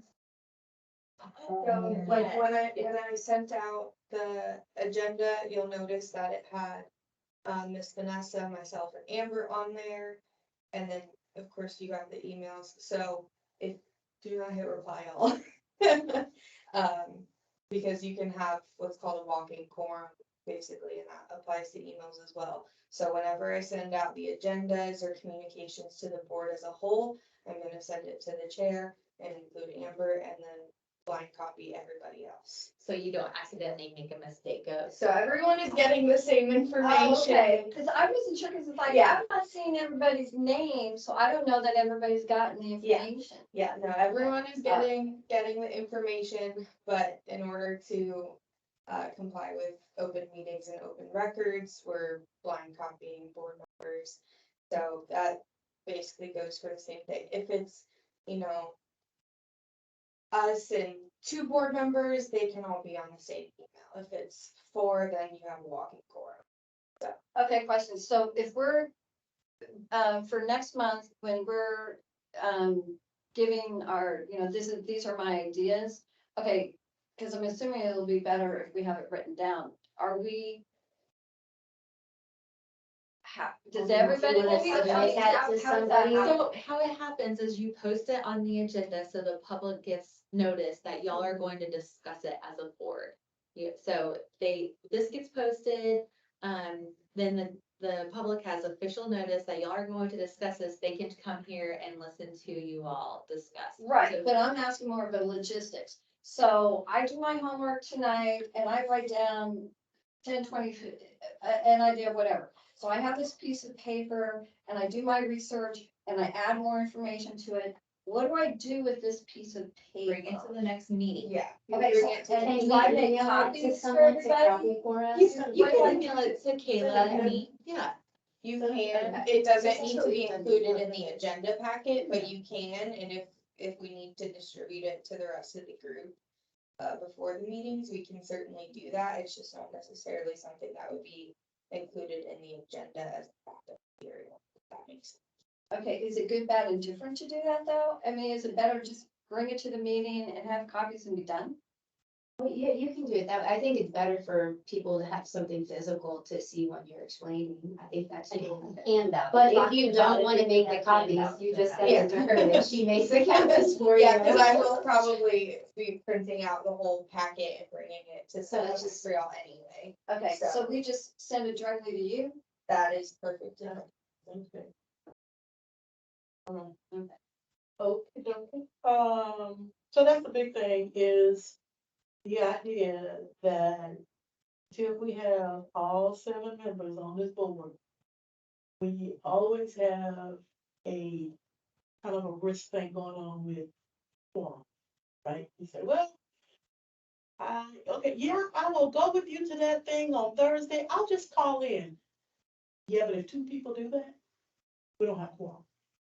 so like when I sent out the agenda, you'll notice that it had Miss Vanessa, myself and Amber on there. And then, of course, you got the emails, so if, do not hit reply all. Because you can have what's called a walking quorum, basically, and that applies to emails as well. So whenever I send out the agendas or communications to the board as a whole, I'm gonna send it to the chair and include Amber and then blind copy everybody else. So you don't accidentally make a mistake of. So everyone is getting the same information. Okay, because I wasn't sure, because it's like, Yeah. I'm not seeing everybody's name, so I don't know that everybody's gotten the Yeah. information. Yeah, no, everyone is getting the information, but in order to comply with open meetings and open records, we're blind copying board members. So that basically goes for the same thing. If it's, us and 2 board members, they can all be on the same email. If it's 4, then you have a walking quorum. Okay, question. So if we're, for next month, when we're, giving our, these are my ideas. Okay, because I'm assuming it'll be better if we have it written down. Are we? Does everybody? wanna submit that to somebody? So how it happens is you post it on the agenda so the public gets notice that y'all are going to discuss it as a board. So this gets posted, then the public has official notice that y'all are going to discuss this. They can come here and listen to you all discuss. Right, So- but I'm asking more of the logistics. So I do my homework tonight and I write down 10, 20, an idea, whatever. So I have this piece of paper and I do my research and I add more information to it. What do I do with this piece of Bring it paper? to the next meeting. Yeah. you Okay, bring so- it to- and Can do you I make email it to copies for someone to everybody? copy for us? You can email it to Kayla and me, yeah. You So- can, okay. it doesn't Just need so to we be can- included in the agenda packet, but you can, and if we need to distribute it to the rest of the group. Before the meetings, we can certainly do that, it's just not necessarily something that would be included in the agenda as backup material, if that makes sense. Okay, is it good, bad, and different to do that though? I mean, is it better just bring it to the meeting and have copies and be done? Well, yeah, you can do it that way. I think it's better for people to have something physical to see what you're explaining. I think that's good. Handout. But if you don't wanna make the copies, you just send it to her and she makes the canvas for you. Yeah, cause I will probably be printing out the whole packet and bringing it to So some that's just for y'all anyway. Okay, so So- we just send it directly to you? That is perfect. Okay. Okay. So that's the big thing is the idea that till we have all 7 members on this board, we always have a kind of a risk thing going on with forum, right? You say, well, I will go with you to that thing on Thursday. I'll just call in. Yeah, but if 2 people do that, we don't have quorum.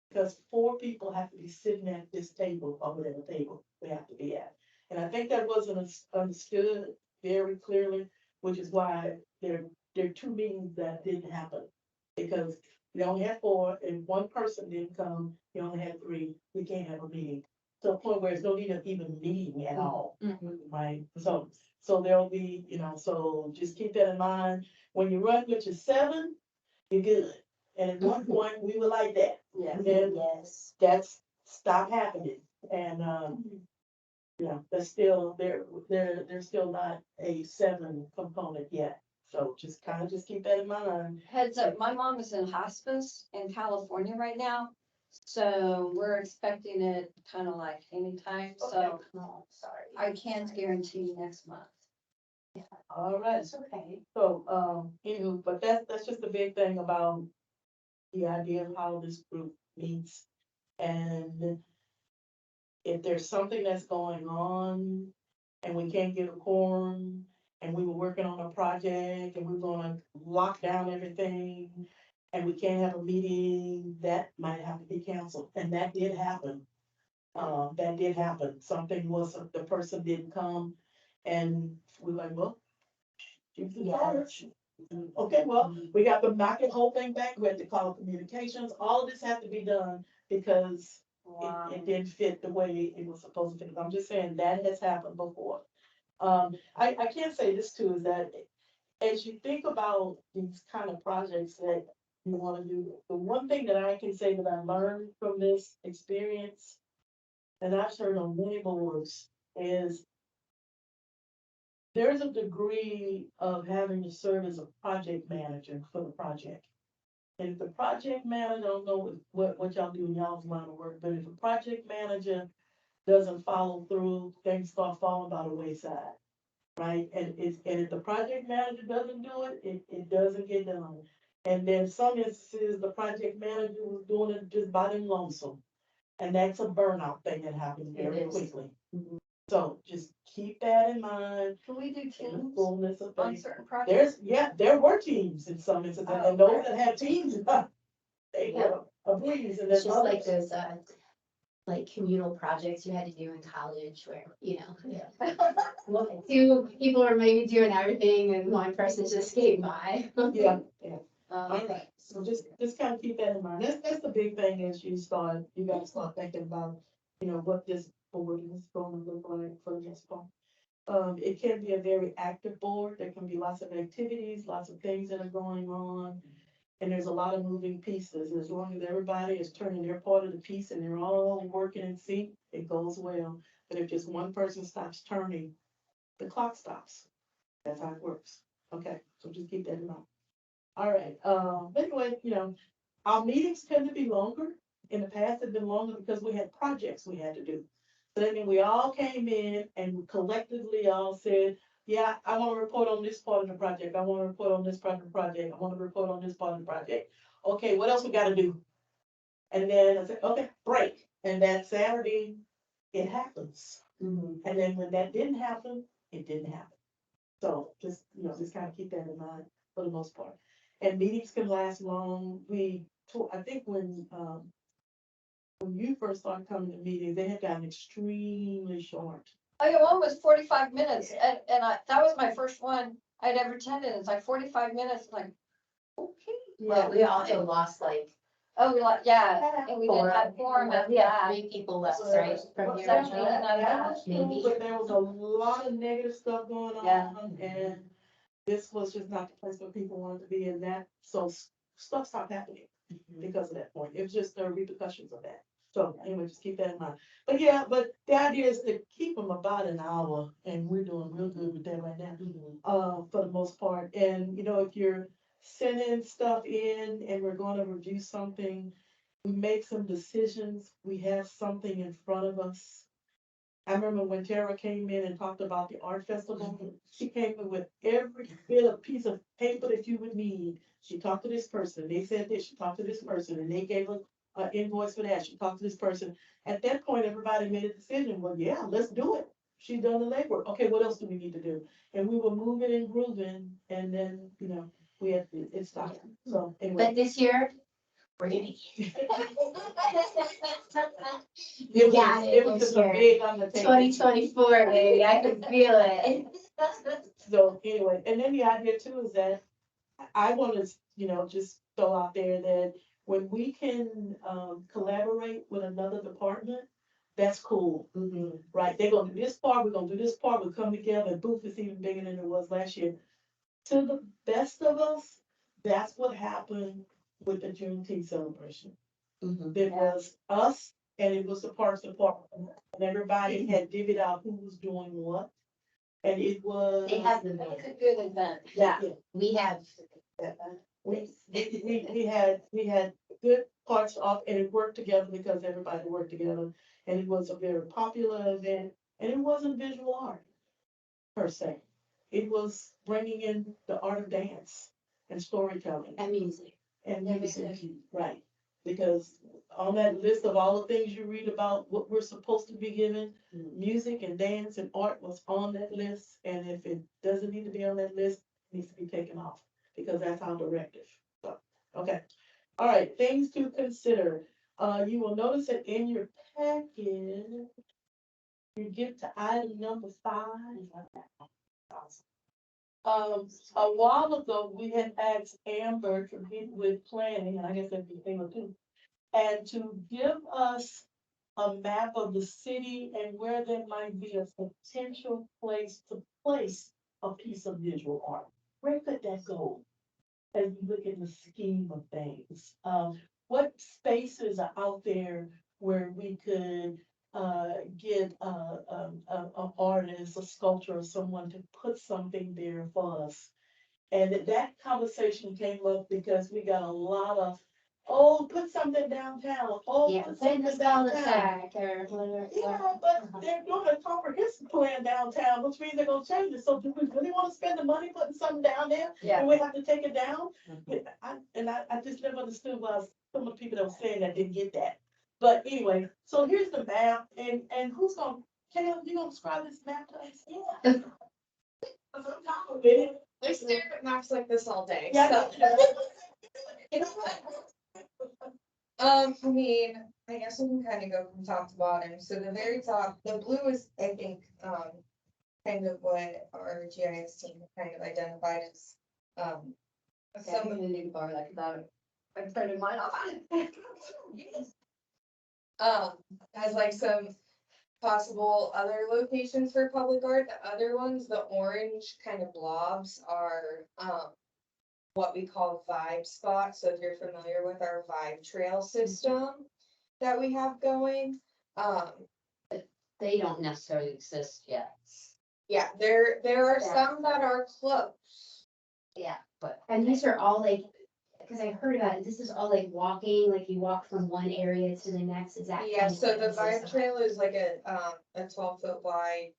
Because 4 people have to be sitting at this table or whatever table they have to be at. And I think that wasn't understood very clearly, which is why there are 2 meetings that didn't happen. Because we only had 4 and 1 person didn't come, you only had 3, we can't have a meeting. To a point where there's no need of even meeting at all, right? So there'll be, so just keep that in mind. When you run with your 7, you're good. And at one point, we were like that. Yeah. And Yes. that's stopped happening. And, that's still, there's still not a 7 component yet. So just kind of just keep that in mind. Heads up, my mom is in hospice in California right now. So we're expecting it kind of like anytime, so Oh, sorry. I can't guarantee next month. All right, That's okay. so, anywho, but that's just the big thing about the idea of how this group meets. And if there's something that's going on and we can't get a quorum, and we were working on a project and we're gonna lock down everything, and we can't have a meeting, that might have to be canceled, and that did happen. That did happen, something was, the person didn't come, and we're like, well, she's in Yeah. charge. Okay, well, we got to knock the whole thing back, we had to call communications, all of this had to be done because it didn't fit the way it was supposed to fit. I'm just saying that has happened before. I can say this too, is that as you think about these kind of projects that you want to do, the one thing that I can say that I learned from this experience, and I've heard on many boards, is there's a degree of having to serve as a project manager for the project. And if the project manager, I don't know what y'all do in y'all's line of work, but if a project manager doesn't follow through, things start falling by the wayside. Right, and if the project manager doesn't do it, it doesn't get done. And then some instances, the project manager was doing it just by them lonesome. And that's a burnout thing that happens It very is. quickly. So just keep that in mind, Can we do in the teams fullness of on things. certain projects? There were teams in some instances, Oh, and those that had teams, they Yeah. were a breeze, and It's then just like others. those, like communal projects you had to do in college where, well, two people were maybe doing everything and one person just came by. Yeah, yeah. All Um, right, so just kind of keep that in mind. That's the big thing as you guys start thinking about, what this board is gonna look like for this part. It can be a very active board. There can be lots of activities, lots of things that are going on. And there's a lot of moving pieces. As long as everybody is turning their part of the piece and they're all working in sync, it goes well. But if just one person stops turning, the clock stops. That's how it works. Okay, so just keep that in mind. All right, but anyway, our meetings tend to be longer. In the past, they've been longer because we had projects we had to do. So that means we all came in and we collectively all said, yeah, I want to report on this part of the project. I want to report on this part of the project. I want to report on this part of the project. Okay, what else we gotta do? And then I said, okay, break. And that Saturday, it happens. Mhm. And then when that didn't happen, it didn't happen. So just kind of keep that in mind for the most part. And meetings can last long. I think when you first started coming to meetings, they had gotten extremely short. Oh, yeah, one was 45 minutes and that was my first one I'd ever attended. It's like 45 minutes, like, okay. Well, we also lost like Oh, we like, yeah, and we didn't have quorum after we have that. 3 people left, right? From Well, the Seven, original. eight, nine, That was cool, maybe. but there was a lot of negative stuff going Yeah. on, and this was just not the place where people wanted to be in that, so stuff stopped happening because of that point. It was just the repercussions of that. So anyway, just keep that in mind. But yeah, but the idea is to keep them about an hour, and we're doing real good with that right now, for the most part. And if you're sending stuff in and we're going to review something, we make some decisions, we have something in front of us. I remember when Tara came in and talked about the art festival, she came in with every bit of piece of paper that you would need. She talked to this person, they said this, she talked to this person, and they gave her an invoice for that, she talked to this person. At that point, everybody made a decision, well, yeah, let's do it. She's done the legwork, okay, what else do we need to do? And we were moving and grooving, and then, it stopped, so anyway. But this year, we're gonna. It got was, it it was this just a year. big undertaking. 2024, baby, I can feel it. So anyway, and then the idea too is that I want to, just throw out there that when we can collaborate with another department, that's cool, right? They're gonna do this part, we're gonna do this part, we'll come together, and booth is even bigger than it was last year. To the best of us, that's what happened with the Juneteenth celebration. It was us and it was the Parks Department, and everybody had divvied out who was doing what. And it was. They have them That was there. a good event. Yeah, we have. We had good parts off and it worked together because everybody worked together. And it was a very popular event and it wasn't visual art per se. It was bringing in the art of dance and storytelling And music. and Yeah, music, right? Because on that list of all the things you read about what we're supposed to be given, music and dance and art was on that list. And if it doesn't need to be on that list, it needs to be taken off because that's our directive. So, okay. All right, things to consider. You will notice that in your packet, you get to item number 5. A while ago, we had asked Amber to meet with planning, and I guess that'd be able to, and to give us a map of the city and where there might be a potential place to place a piece of visual art. Where could that go? As you look in the scheme of things, what spaces are out there where we could get a artist, a sculptor, or someone to put something there for us? And that conversation came up because we got a lot of, oh, put something downtown, oh, Yeah, put put in the something downtown. cul-de-sac or whatever. Yeah, but they're doing a comprehensive plan downtown, which means they're gonna change it. So do we really wanna spend the money putting something down there? Yeah. And we have to take it down? I just never understood why some of the people that were saying that didn't get that. But anyway, so here's the map and who's gonna, Caleb, you gonna describe this map to us? Yeah. I'm talking with it. I stare at maps like this all day, Yeah. I mean, I guess we can kind of go from top to bottom. So the very top, the blue is, I think, kind of what our GIS team kind of identified as, Okay, I'm gonna need to borrow that, cause I printed mine off. as like some possible other locations for public art. The other ones, the orange kind of blobs are, what we call vibe spots. So if you're familiar with our vibe trail system that we have going, They don't necessarily exist yet. yeah, there are Yeah. some that are close. Yeah, but. And these are all like, because I heard about it, this is all like walking, like you walk from one area to the next, is that? Yeah, kind of so what the this vibe is? trail is like a 12-foot wide,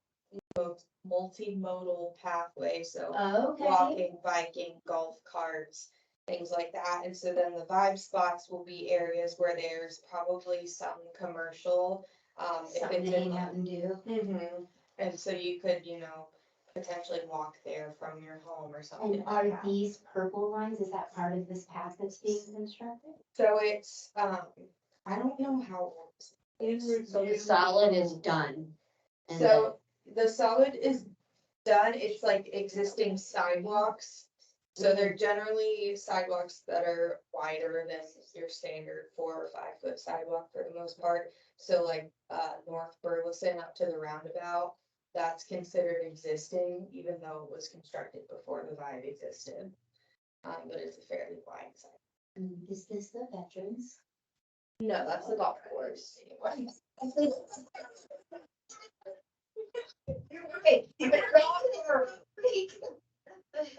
multimodal pathway, so Oh, okay. walking, biking, golf carts, things like that. And so then the vibe spots will be areas where there's probably some commercial, if Something it's to in hang out and do. And so you could, potentially walk there from your home or something And like are that. these purple lines, is that part of this path that's being constructed? So it's, I don't know how old this is. So the solid is done. And So the solid is done, it's like existing sidewalks. So they're generally sidewalks that are wider than your standard 4 or 5 foot sidewalk for the most part. So like, North Burleson up to the roundabout, that's considered existing, even though it was constructed before the Vibe existed. But it's a fairly wide side. Is this the veterans? No, that's the golf course.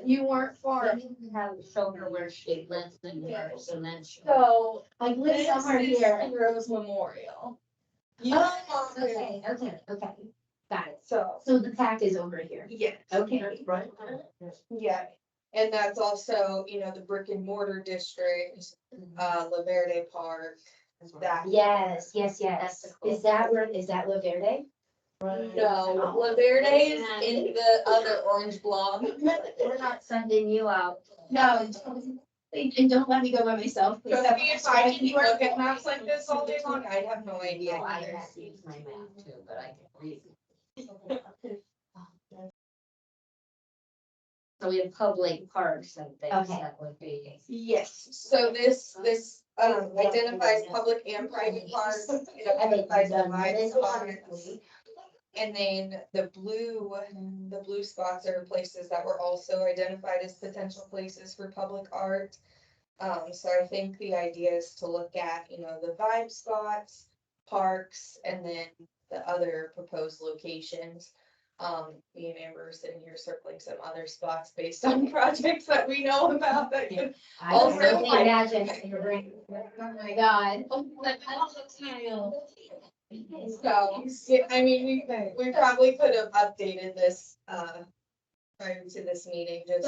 You weren't far. have show her where she lives and yours and then she. So, I live this somewhere is here. Heroes Memorial. Oh, okay, got it. So, So the path is over here. yes. Okay. Right. Yeah, and that's also, the brick and mortar district, La Verde Park, that. Yes, yes, That's yes. the cool Is that where, is that La Verde? No, La Verde is in the other orange blob. We're not sending you out. No. And don't let me go by myself. please. Trust me, if I didn't look at maps like this all day long, I'd have no idea. No, I either. have to use my map too, but I can read. So we have public parks and things Okay. that would be. Yes, so this identifies public and private parks, it identifies the vibe spots. And then the blue spots are places that were also identified as potential places for public art. So I think the idea is to look at, the vibe spots, parks, and then the other proposed locations. Me and Amber are sitting here circling some other spots based on projects that we know about that could. I Also, can only like- imagine. Oh my God. So, yeah, I mean, we probably could have updated this, prior to this meeting, just.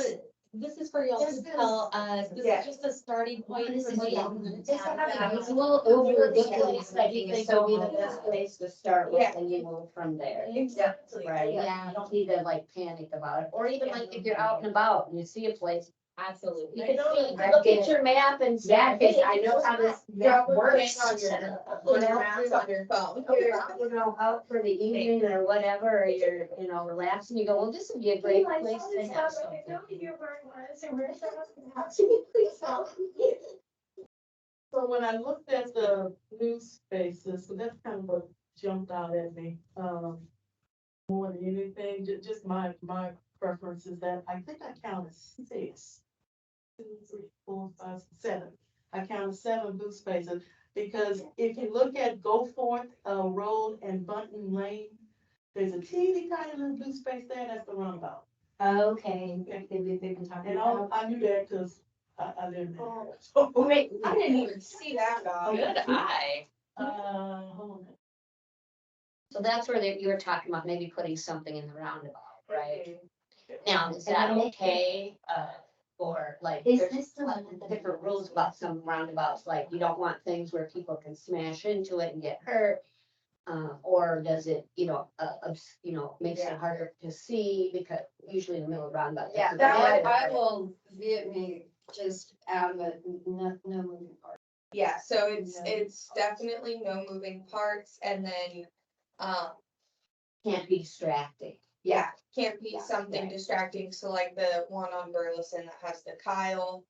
But this is for y'all to tell us, this Yeah. is just a starting point. This for is what the y'all end. want to Just tap have into. it's a little over the place, I think, It's is so so be the best place to start with, Yeah. and you move from there. Exactly. Right, Yeah. you don't need to like panic about it, or even like if you're out and about and you see a place, Absolutely. you can see, look at your map and say, Yeah, hey, cause I know how this map works. On your maps on your phone. Out for the evening or whatever, or you're, relaxing, you go, well, this would be a great place to have something. So when I looked at the new spaces, so that's kind of what jumped out at me, more than anything, just my preference is that I think I counted 6. 2, 3, 4, 5, 7. I counted 7 booth spaces, because if you look at Goforth, Road and Bunton Lane, there's a teeny tiny little booth space there, that's the roundabout. Okay, they've been talking And about. I knew that because I live there. Oh. So, Wait, I didn't even see that, dog. Good eye. hold on. So that's where you were talking about maybe putting something in the roundabout, right? Now, is And that then they- okay, or like, Is there's this the one that the? different rules about some roundabouts, like you don't want things where people can smash into it and get hurt. Or does it, makes it Yeah. harder to see because usually in the middle of roundabout. Yeah, that's- I will me just out of it, no moving part. Yeah, so it's, No. it's definitely no moving parts, and then, Can't be distracting. yeah, can't be Yeah, something right. distracting, so like the one on Burleson that has the Kyle,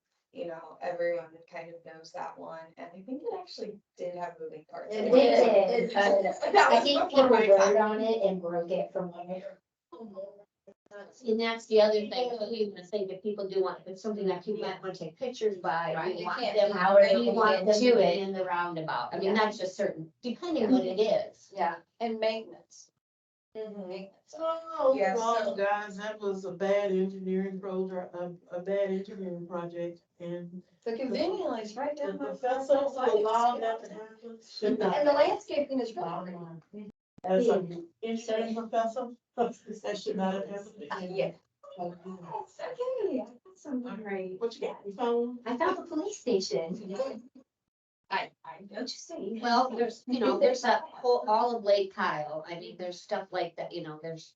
everyone kind of knows that one, and I think it actually did have moving parts. It It did. did, That I was think before people my rode time. on it and broke it from one. And that's the other thing, you think if people do want, if it's something that people might want to take pictures by, Right, you you want can't them, do however it. you want them You to can't do be it. in the roundabout. I mean, Yeah. that's just certain, depending what it is. Yeah, and maintenance, Mhm. maintenance. Oh, Yeah, wrong, so- guys, that was a bad engineering project, a bad engineering project, and The conveniently is right the down my. professor who allowed that to happen should not. And the landscaping is right. As an engineering professor, that should not have happened. Yeah. Okay, I got something right. What you got, you found? I found the police station. I know what you're saying. Well, there's that whole, all of Lake Kyle, I mean, there's stuff like that, there's,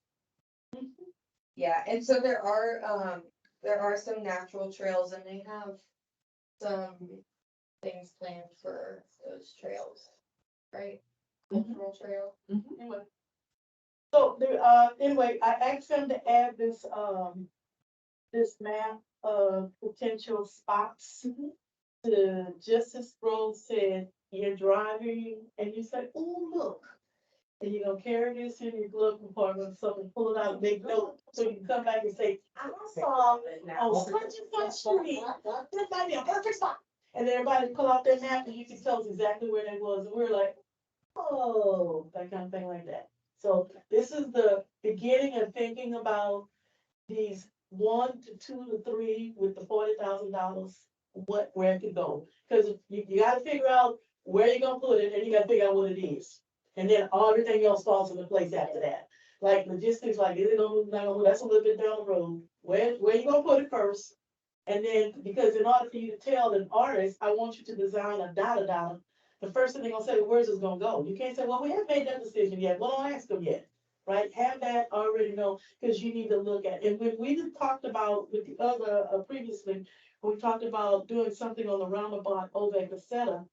Yeah, and so there are some natural trails, and they have some things planned for those trails, right? Natural trail. Anyway. So there, anyway, I asked them to add this, this map of potential spots. To just as Rose said, you're driving and you say, oh, look. And you're gonna carry this in your glove compartment, so you pull it out and make note, so you can come back and say, I saw on such and such street, this might be a perfect spot. And then everybody pull out their map and you can tell us exactly where they was, and we're like, oh, that kind of thing like that. So this is the beginning of thinking about these 1 to 2 to 3 with the $40,000, where it could go. Cause you gotta figure out where you're gonna put it, and you gotta figure out what it is. And then everything else falls into place after that. Like logistics, like is it gonna move, not gonna move, that's a little bit down the road. Where you gonna put it first? And then, because in order for you to tell an artist, I want you to design a da-da-da, the first thing they're gonna say, where's this gonna go? You can't say, well, we haven't made that decision yet, well, don't ask them yet, right? Have that already know, because you need to look at, and when we talked about with the other, previously, when we talked about doing something on the roundabout over at Casetta,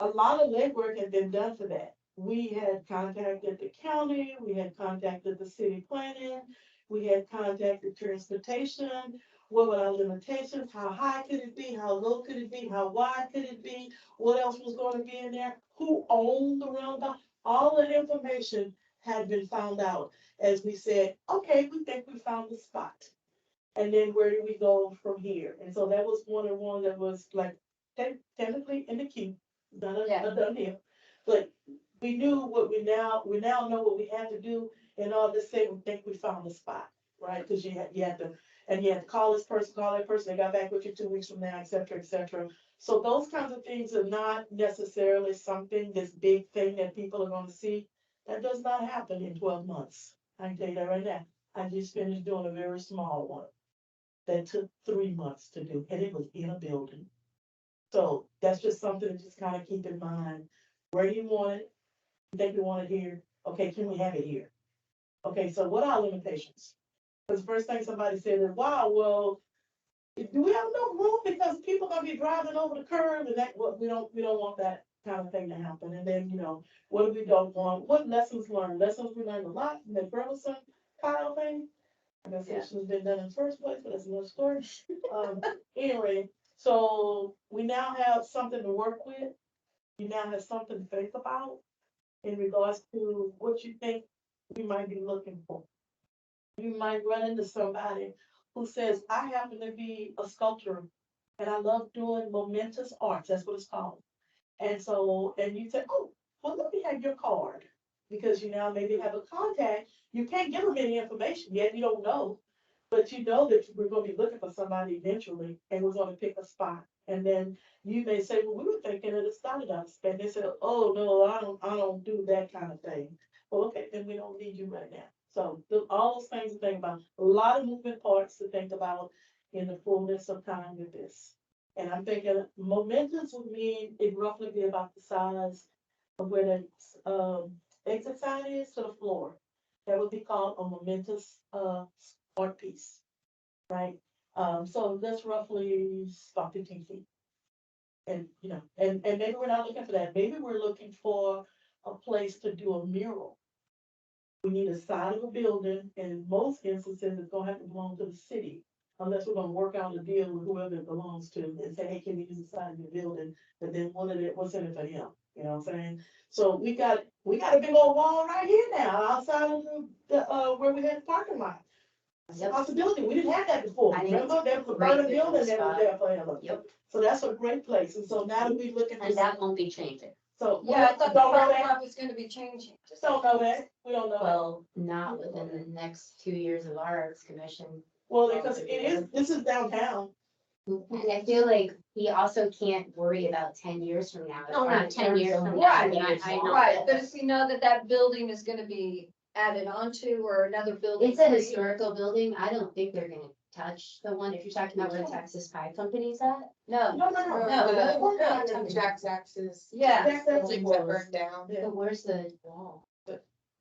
a lot of legwork had been done for that. We had contacted the county, we had contacted the city planning, we had contacted transportation. What were our limitations? How high could it be? How low could it be? How wide could it be? What else was going to be in there? Who owned the roundabout? All that information had been found out as we said, okay, we think we found the spot. And then where do we go from here? And so that was one of the ones that was like technically in the queue, not a done deal. But we knew what we now know what we had to do, in order to say, we think we found a spot, right? Cause you had to, and you had to call this person, call that person, they got back with you 2 weeks from now, et cetera, et cetera. So those kinds of things are not necessarily something, this big thing that people are gonna see. That does not happen in 12 months. I can tell you that right now. I just finished doing a very small one that took 3 months to do, and it was in a building. So that's just something to just kind of keep in mind. Where do you want it? You think you want it here? Okay, can we have it here? Okay, so what are our limitations? Because the first thing somebody said is, wow, well, do we have enough room? Because people gonna be driving over the curb and that, what, we don't want that kind of thing to happen. And then, what do we don't want? What lessons learned? Lessons we learned a lot from the Burleson Kyle thing. I guess it should have been done in the first place, but that's another story. Anyway, so we now have something to work with. You now have something to think about in regards to what you think we might be looking for. You might run into somebody who says, I happen to be a sculptor and I love doing momentous arts. That's what it's called. And so, and you say, oh, well, let me have your card. Because you now maybe have a contact. You can't give them any information yet. You don't know. But you know that we're going to be looking for somebody eventually and we're going to pick a spot. And then you may say, well, we were thinking of the Stardust. And they said, oh, no, I don't do that kind of thing. Well, okay, then we don't need you right now. So all those things to think about. A lot of moving parts to think about in the fullness of time with this. And I'm thinking momentous would mean it roughly be about the size of where the exit sign is to the floor. That would be called a momentous art piece, right? So that's roughly about 15 feet. And and maybe we're not looking for that. Maybe we're looking for a place to do a mural. We need a side of a building, and in most instances, it's gonna have to belong to the city. Unless we're gonna work out a deal with whoever it belongs to and say, hey, can we use the side of your building? But then what's in it for him? You know what I'm saying? So we got a big old wall right here now outside of the where we had the parking lot. That's a possibility. We didn't have that before. I think Remember, it's there was a great burning building that was spot. there forever. Yep. So that's a great place. And so now that we're looking And that won't be changing. so Yeah, I thought the don't know parking that. lot was gonna be changing. Just don't know that. We don't know that. Well, not within the next 2 years of our arts commission. Well, because this is downtown. I feel like we also can't worry about 10 years from now. No, not 10 years from now. Right, I know. Right, but if we know that building is gonna be added onto or another building. It's a historical building. I don't think they're gonna touch the one, if you're talking about where Texas Pie Company's at. No, No. no. Jack Zax's. Yeah. Jack Zax's Buildings was. that burned down. Yeah. But where's the wall?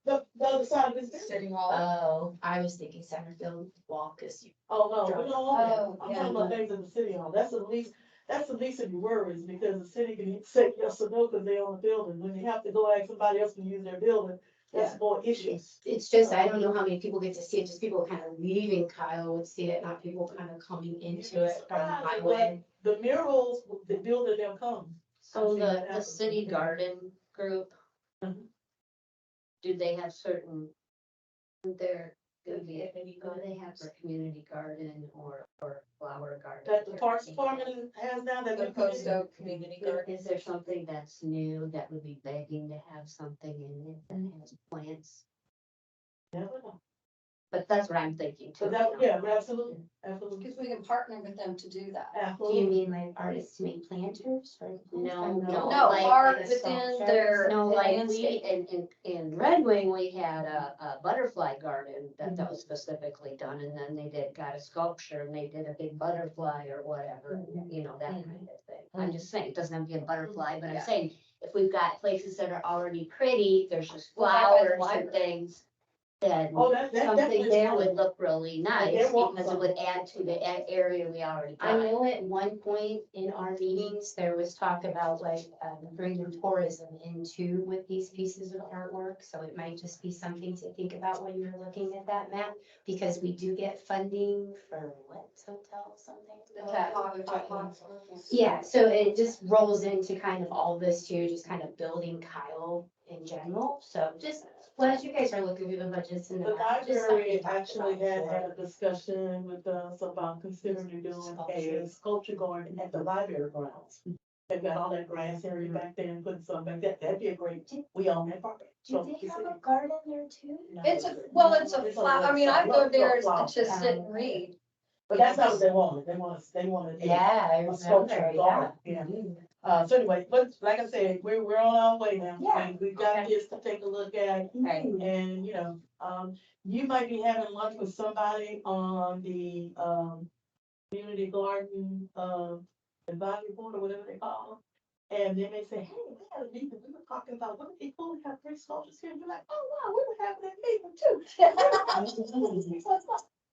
The other side of this building. City Hall. Oh, I was thinking Centerfield Wall, cause you. Oh, no, we don't want that. Oh, I'm yeah. talking about things in the city hall. That's the least of your worries, because the city can say yes or no because they own the building. When you have to go ask somebody else to use their building, that's more issues. It's just, I don't know how many people get to see it, just people kind of leaving Kyle would see it, not people kind of coming into it from the highway. The murals, the building, they'll come. So I've seen that the happen. city garden group, Mhm. do they have certain, they're gonna be, what do they have for community garden or flower garden? That the Parks Department has now that. The Post Oak Community Garden. Is there something that's new that would be begging to have something in it that has plants? Never know. But that's what I'm thinking too. So that, yeah, absolutely, absolutely. Because we can partner with them to do that. Do you Absolutely. mean like artists to make planters or? No, No. No, like art the within sculptures. their. No, like we, landscape. in Red Wing, we had a butterfly garden that was specifically done, and then they got a sculpture and they did a big butterfly or whatever, that kind of thing. I'm just saying, it doesn't have to be a butterfly, but I'm Yeah. saying, if we've got places that are already pretty, there's just Well, right by the flowers and library. things, then Oh, that something definitely. there would look really nice, they're welcome. because it would add to the area we already I got. know at one point in our meetings, there was talk about like bringing tourism into with these pieces of artwork. So it might just be something to think about when you're looking at that map, because we do get funding for what hotel, something? The tap. Yeah, so it just rolls into kind of all this too, just kind of building Kyle in general. So just, well, as you guys are looking through the budgets and The map, just something library to talk actually about. had a discussion with us about considering doing a sculpture garden at the library grounds. They've got all that grass area back there and putting something back there. That'd be a great, we own that property. So Do they the have a city- garden there too? No. It's a flower, I mean, I go there flower. to sit and read. But that's not what they wanted. They wanted. Yeah, I A sculpture remember, garden, yeah. yeah. So anyway, but like I said, we're on our way now. Yeah, And we've got this to take a look at. Right. And, you might be having lunch with somebody on the, community garden, advisory board or whatever they call them. And they may say, hey, we had a meeting, we were talking about, what if they cool to have 3 sculptures here? And you're like, oh, wow, we were having that meeting too.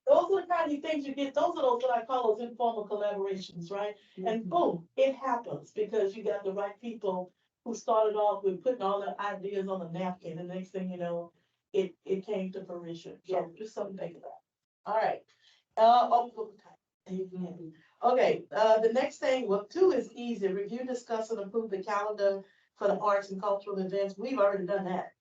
Those are the kind of things you get, those are those what I call those informal collaborations, right? And boom, it happens because you got the right people who started off with putting all their ideas on a napkin, and next thing you know, it came to fruition. So just something to think about. All right. Okay, the next thing, well, 2 is easy. Review, discuss, and approve the calendar for the arts and cultural events. We've already done that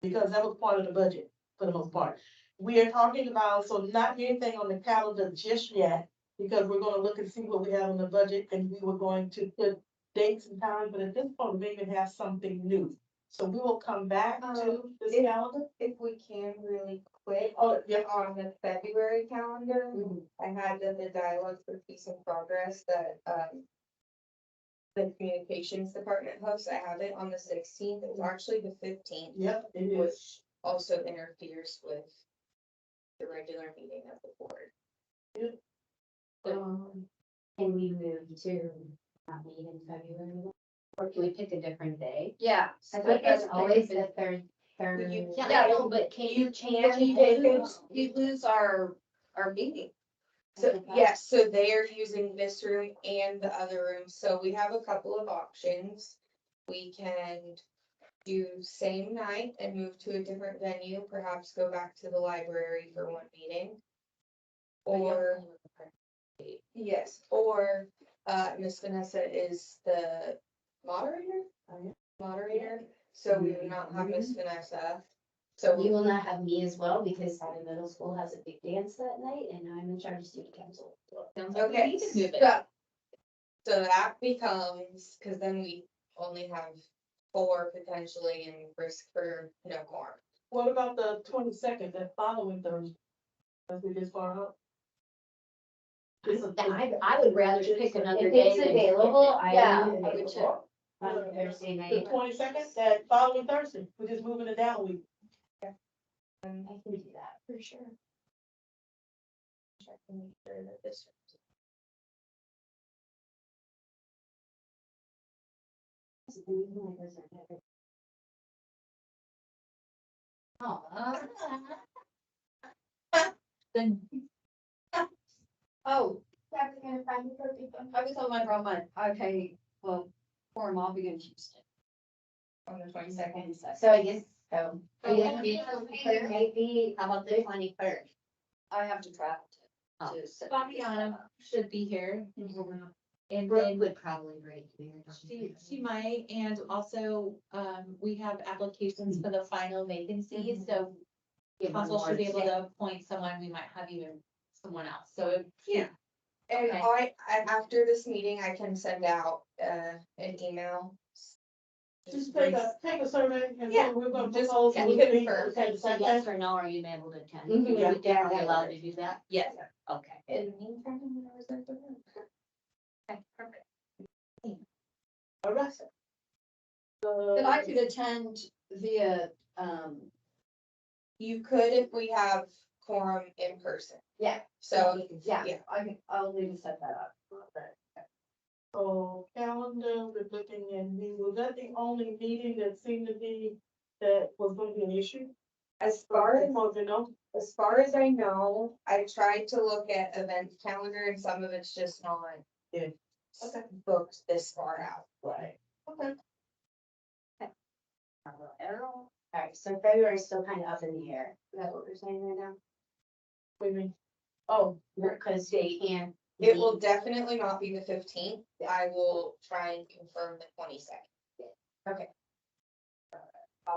because that was part of the budget for the most part. We are talking about, so not anything on the calendar just yet, because we're gonna look and see what we have in the budget, and we were going to put dates and time, but at this point, we even have something new. So we will come back to this if- calendar. If we can really quick, Oh, yeah, on the February calendar, Mhm. I had the dialogue for Peace and Progress that, the communications department hosts. I have it on the 16th. It was actually the 15th, yep, it is. which also interferes with the regular meeting of the board. Can we move to not meet in February? Or can we pick a different day? Yeah. I think it's always the third. Yeah, Yeah, I know, but can you can change lose- it? You lose our meeting. So, Okay. yes, so they are using this room and the other room, so we have a couple of options. We can do same night and move to a different venue, perhaps go back to the library for one meeting. Or, yes, or, Miss Vanessa is the moderator? Moderator, so we would not have Miss Vanessa. So You will not have me as well because Saturday Middle School has a big dance that night and I'm in charge of student council. Sounds like we Okay, need to move it. so that becomes, cause then we only have 4 potentially and risk for no quorum. What about the 22nd, that following Thursday? As we just far up? I would rather pick another If day. it's than skip available, it. I Yeah, am I would available on Thursday The night. 22nd, that following Thursday, we're just moving it down a week. I can do that for sure. Check and make sure that this. Then Oh, I was on my wrong mind. Okay, well, forum, I'll be in Houston. On the 22nd. So I guess, so. Maybe, how about the 23rd? I have to travel Oh. to. Fabiana should be here. And Brooke then would probably rate here. she might, and also, we have applications for the final vacancies, so council should be able to appoint someone, we might have even someone else, so. Yeah. And Okay. after this meeting, I can send out, an email. Just take a survey and Yeah, then we're gonna just- propose. yeah, we confirm. meet, okay, So yes or no, are you able to attend? Mhm. You Yeah. would definitely allowed to do that? Yes. Okay. In the meantime, I'm gonna reserve the room. Okay, perfect. All right. But I could attend via, You could if we have quorum in person. Yeah. So, yeah, I'll need to set that up. So calendar, we're looking and was that the only meeting that seemed to be, that was gonna be an issue? as far as Well, you know, As far as I know, I tried to look at event calendar and some of it's just not. Yeah. Okay. Booked this far out. right, okay. Alright, so February is still kind of up in the air. Is that what we're saying right now? What do you mean? Oh, Because they can't. It will definitely not be the 15th. I will try and confirm the 22nd. Okay.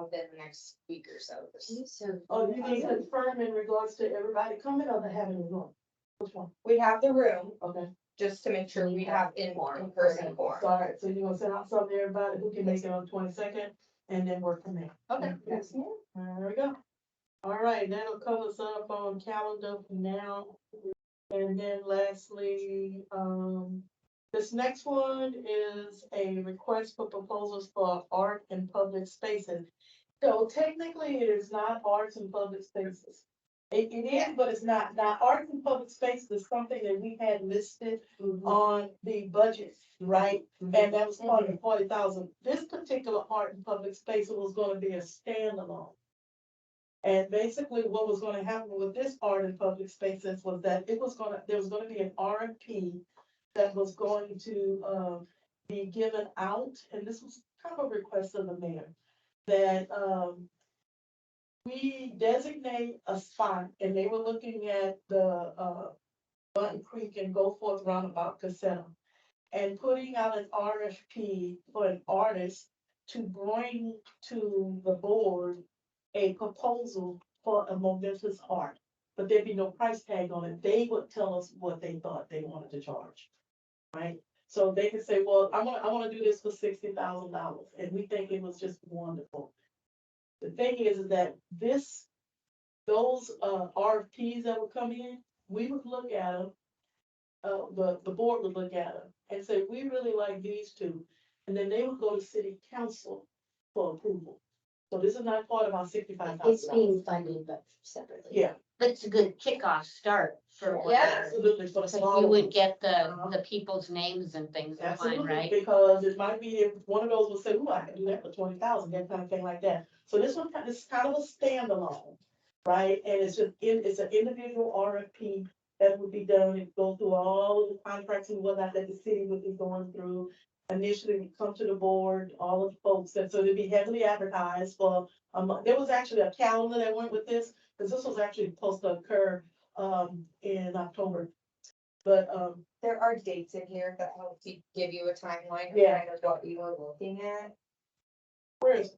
Within the next week or so. So. oh, you mean confirm in regards to everybody coming or the having a room? Which one? We have the room Okay, just to make sure we have Quorum. in-person quorum. So, all right, so you're gonna send out something to everybody who can make it on the 22nd, and then work from there. Okay. Yes. There we go. All right, that'll cover us up on calendar for now. And then lastly, this next one is a request for proposals for art in public spaces. So technically, it is not arts in public spaces. It is, but it's not. Now, arts in public spaces is something that we had listed on the budget, right? And that was part of the 40,000. This particular art in public space was gonna be a standalone. And basically what was gonna happen with this art in public spaces was that there was gonna be an RFP that was going to, be given out, and this was kind of a request of the mayor, that, we designate a spot, and they were looking at the, Button Creek and Go Forth Roundabout Casetta, and putting out an RFP for an artist to bring to the board a proposal for a momentous art, but there'd be no price tag on it. They would tell us what they thought they wanted to charge, right? So they could say, well, I wanna do this for $60,000, and we think it was just wonderful. The thing is that those RFPs that would come in, we would look at them, the board would look at them and say, we really like these two, and then they would go to city council for approval. So this is not part of our $65,000. It's being funded, but separately. Yeah, But it's a good kickoff start for what. Yeah. absolutely, for the So small you would ones. get Uh-huh. the people's names and things in mind, Absolutely, right? because it might be if one of those would say, "Ooh, I can do that for 20,000," that kind of thing like that. So this is kind of a standalone, right? And it's an individual RFP that would be done and go through all of the contracts and whatnot that the city would be going through. Initially, we come to the board, all of the folks, and so it'd be heavily advertised for a month. There was actually a calendar that went with this, because this was actually supposed to occur, in October. But, There are dates in here that help to give you a timeline of Yeah. kind of what we were looking at. where is,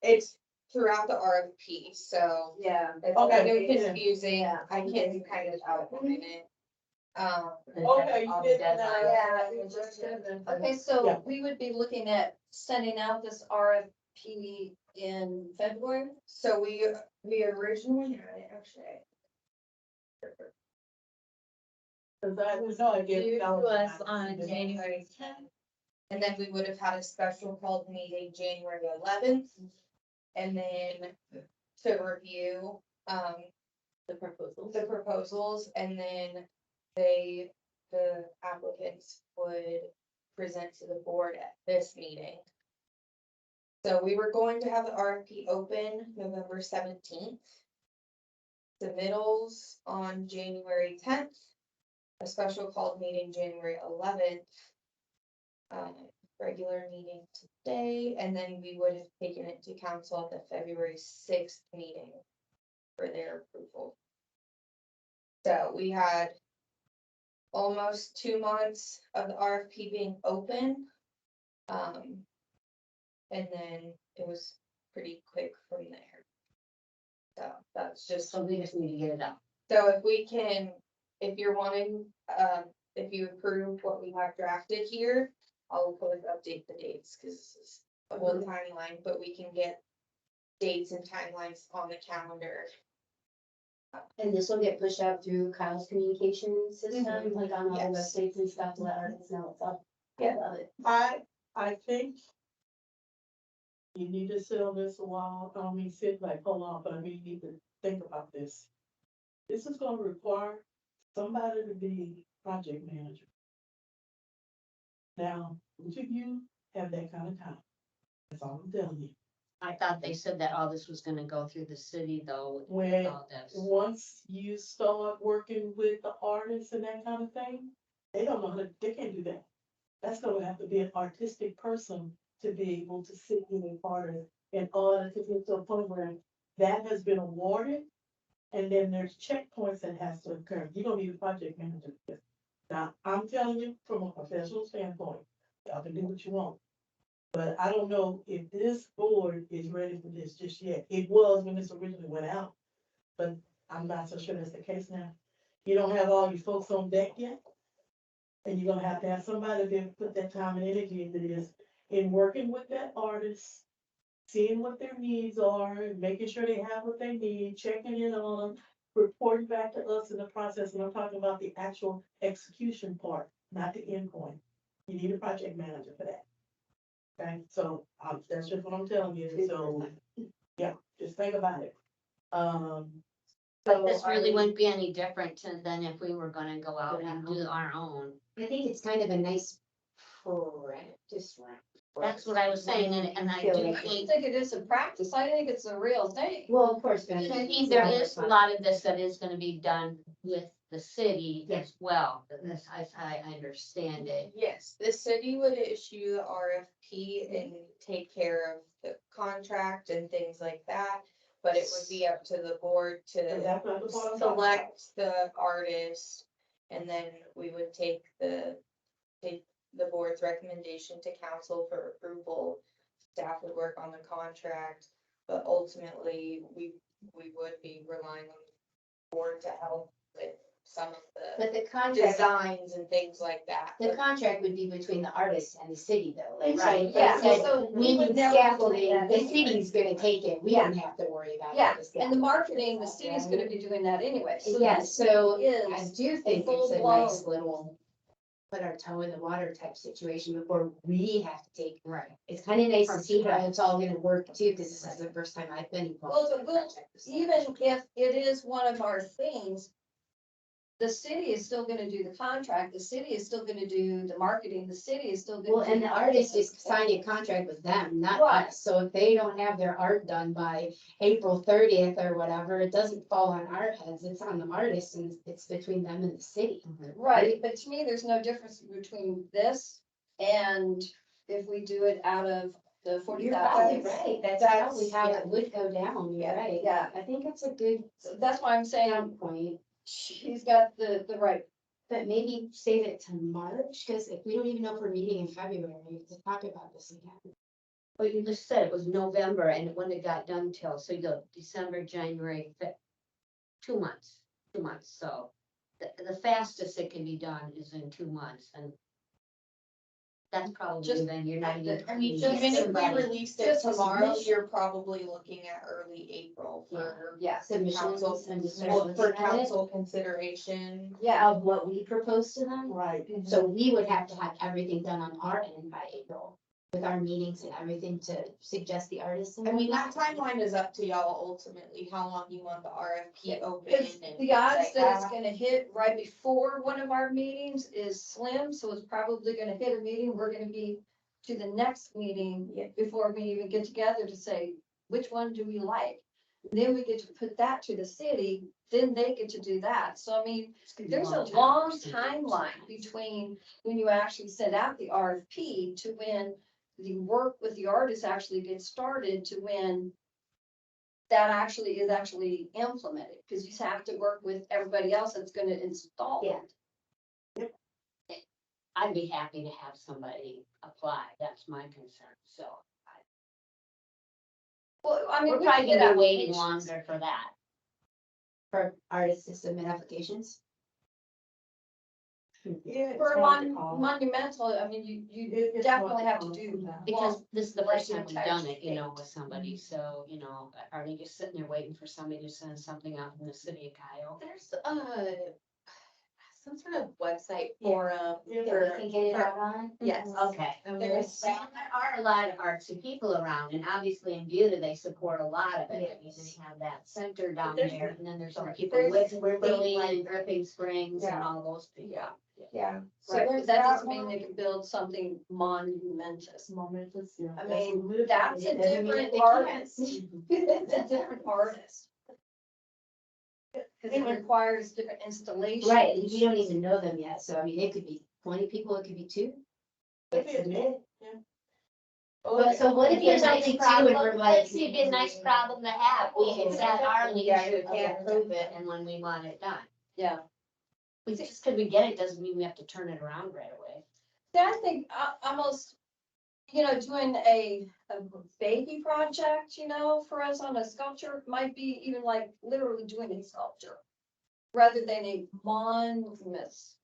It's throughout the RFP, so Yeah. it's kind Okay, of yeah. confusing. Yeah. I can kind of outline it. Okay, you All the did, deadlines. Yeah, it just okay, Yeah. so we would be looking at sending out this RFP in February? So we originally had it actually. Cause I was no idea. Due to that was- us on January 10th. And then we would have had a special called meeting January 11th. And then to review, The proposals. the proposals, and then the applicants would present to the board at this meeting. So we were going to have the RFP open November 17th. Submittals on January 10th. A special called meeting January 11th. Regular meeting today, and then we would have taken it to council at the February 6th meeting for their approval. So we had almost 2 months of the RFP being open. And then it was pretty quick from there. So that's just, So we just need to get it out. so if you're wanting, if you approve what we have drafted here, I'll of course update the dates, because this is a whole timeline, but we can get dates and timelines on the calendar. And this will get pushed out through Kyle's communication system, like on all the Yes. websites and stuff, to let artists know what's up. I Yeah. love it. I think you need to sit on this a while. I don't mean sit like, hold on, but I mean, you need to think about this. This is gonna require somebody to be project manager. Now, which of you have that kind of time? That's all I'm telling you. I thought they said that all this was gonna go through the city though, with When, all this. once you start working with the artists and that kind of thing, they don't know how to, they can't do that. That's gonna have to be an artistic person to be able to sit in an artist in order to get to a point where that has been awarded. And then there's checkpoints that has to occur. You don't need a project manager for this. Now, I'm telling you from a professional standpoint, y'all can do what you want. But I don't know if this board is ready for this just yet. It was when this originally went out, but I'm not so sure that's the case now. you don't have all your folks on deck yet. And you're gonna have to have somebody to be able to put that time and energy into this, in working with that artist, seeing what their needs are, making sure they have what they need, checking in on them, reporting back to us in the process, and I'm talking about the actual execution part, not the end point. You need a project manager for that. Okay, so, that's just what I'm telling you, so, yeah, just think about it. But this So really I- wouldn't be any different than if we were gonna go out and do our own. I think it's kind of a nice practice run. for That's us. what I was saying, and I Feel do like- I don't think, think it is a practice. I think it's a real thing. Well, of course, but I I mean, think there is a lot of this that is gonna be done with the city Yeah. as well. This, I understand it. Yes, the city would issue the RFP and take care of the contract and things like that. But it would be up to the board And to that's not the part I'm talking about. select the artist. And then we would take the board's recommendation to council for approval. Staff would work on the contract, but ultimately, we would be relying on the board to help with some of the but the contract, designs and things like that. the But contract would be between the artist and the city though, like, so Right, if yeah, they said, so we would need never do scaffolding, that the anyway. city's gonna take it, we don't have to worry about it. Yeah, the and the scaffolding. marketing, the city's gonna be doing that anyway. So Yeah, this so I is do think it's a full-blown- nice little, put our toe in the water type situation before we have to take. Right. It's kind of nice to From see how scratch. it's all gonna work too, because this is the first time I've been Well, involved. but in a we'll- project this even if it is one of our things, the city is still gonna do the contract, the city is still gonna do the marketing, the city is still gonna. Well, do and the artist is everything. signing a contract with them, not Right. us, so if they don't have their art done by April 30th or whatever, it doesn't fall on our heads, it's on the artist, and it's between them and the city. Right, but to me, there's no difference between this and if we do it out of the 40,000. Right, that's That's- probably how yeah. it would go down, you're Yeah, right. yeah. I think it's a good So that's why I'm saying point, she's got the right. but maybe save it to March, because if we don't even know if we're meeting in February to talk about this again. Well, you just said it was November and it wouldn't have got done till, so you go December, January, 2 months, so the fastest it can be done is in 2 months, and that's probably Just- then you're not even. I mean, Just even if we somebody- released it just a tomorrow, submission. you're probably looking at early April for Yeah, Submissions council, and just well, start for looking at it council consideration. yeah. of what we propose to them. Right, So we would have to have everything done on our end by April, with our meetings and everything to suggest the artists. and I mean, that whatnot. timeline is up to y'all ultimately, how long you want the RFP open Because and. the odds like that it's gonna hit right before one of our meetings is slim, so it's probably gonna hit a meeting, we're gonna be to the next meeting Yeah. before we even get together to say, which one do we like? Then we get to put that to the city, then they get to do that. So I mean, It's gonna be there's a time. long timeline between when you actually send out the RFP to when the work with the artist actually gets started to when that actually is actually implemented, because you have to work with everybody else that's gonna install Yeah. it. I'd be happy to have somebody apply, that's my concern, so. Well, I mean, We're we probably can get gonna be waiting applications. longer for that. For artists to submit applications. yeah. it's For hard to call. monumental, I mean, you It's hard definitely have to call do. sometimes. Because this is the like first your time we've done text it, you know, date. with somebody, so, you know, are they just sitting there waiting for somebody to send something out from the city of Kyle? There's some sort of website forum Yeah. That for, we can get it for- out on. yes. Okay. And There's- Well, there are a lot of artsy people around, and obviously in Buda, they support a lot of it. I mean, they have that center down There's- there, and then there's other people there's with state Waverly like- and Griffin Springs and Yeah. all those people. Yeah. So Right, but there's that doesn't mean one. they can build something monumentous. Momentous, yeah. I that's mean, what it is. that's a It doesn't mean different that they can't. artist. It's a different artist. Cause it requires different installations. Right, and you don't even know them yet, so I mean, it could be 20 people, it could be 2. Could be a Submit. Oh, But so what if It'd be a there's nice only 2 and we're problem, like. let's see, it'd be a nice problem to have, we can set our leash, Yeah, we can okay. approve it, and when we want it done. Yeah. We just because we get it doesn't mean we have to turn it around right away. See, I think almost, you know, doing a baby project, you know, for us on a sculpture might be even like literally doing a sculpture. rather than a monumentous.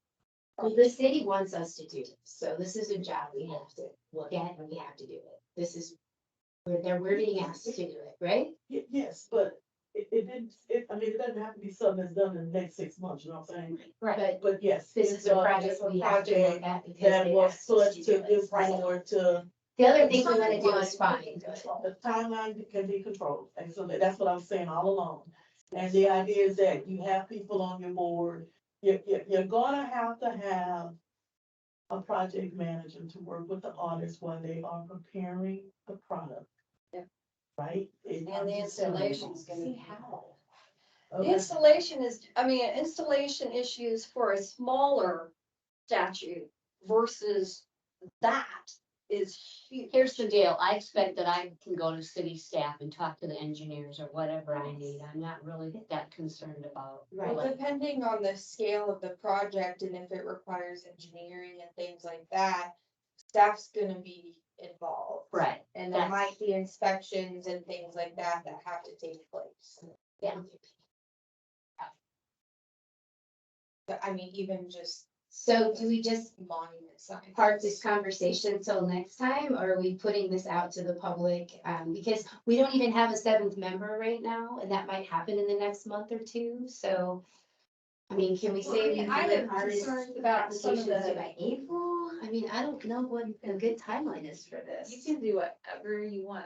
Well, the city wants us to do this, so this is a job we have to look at and we have to do it. This is, we're being asked to do it, right? Yes, but it didn't, I mean, it doesn't have to be something that's done in the next 6 months, you know what I'm saying? But But yes. this it's is a project we have to look project at because that they was asked us put to to do give it. I know. forward to. The other thing we wanna do is fine. The timeline can be controlled, and so that's what I'm saying all along. And the idea is that you have people on your board, you're gonna have to have a project manager to work with the artists while they are preparing the product. Yeah. Right? And the installation's gonna See be- how. The Okay. installation is, I mean, installation issues for a smaller statue versus that is huge. Here's the deal, I expect that I can go to city staff and talk to the engineers or whatever I need, I'm not really that concerned about. Right. Well, depending on the scale of the project and if it requires engineering and things like that, staff's gonna be involved. Right, And there That's- might be inspections and things like that that have to take place. yeah, But I mean, even just So do we just monument signs. park this conversation till next time, or are we putting this out to the public? Because we don't even have a seventh member right now, and that might happen in the next month or two, so. I mean, can we say we I do am it artist concerned about some of applications the- due by April? I mean, I don't know what a good timeline is for You this. can do whatever you want.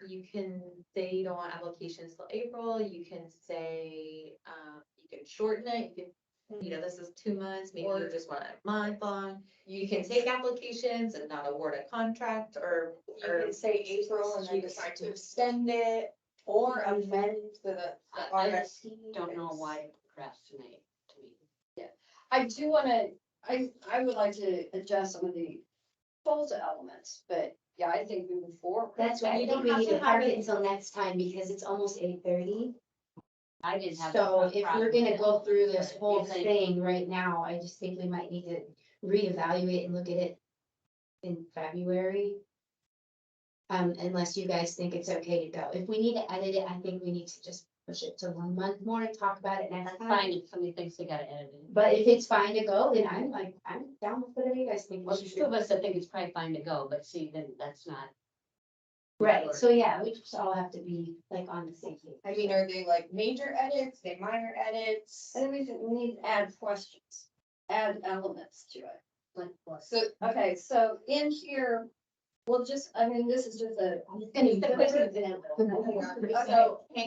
You can say you don't want applications till April, you can say, you can shorten it, you can, this is 2 months, maybe you just want a month long. You can take applications and not award a contract or. You can say April and then decide to extend it or amend the I just RFP. don't know why to procrastinate to me. I do wanna, I would like to adjust some of the proposal elements, but yeah, I think we move forward. That's why I You think don't we have need to to park have it it- until next time, because it's almost 8:30. I didn't have. So a if we're problem gonna with go that. through this But whole you think- thing right now, I just think we might need to reevaluate and look at it in February. Unless you guys think it's okay to go. If we need to edit it, I think we need to just push it to 1 month more and talk about it next That's time. fine if somebody thinks they gotta edit it. But if it's fine to go, then I'm down with whatever you guys think. we Well, should there's do. two of us that think it's probably fine to go, but see, then that's not. Right, so yeah, we just all have to be like on the same page. I mean, are they like major edits, they minor edits? And we need to add questions, add elements to it. Like, what? So Okay, so in here, we'll just, I mean, this is just a. I'm just gonna use a quick example. So,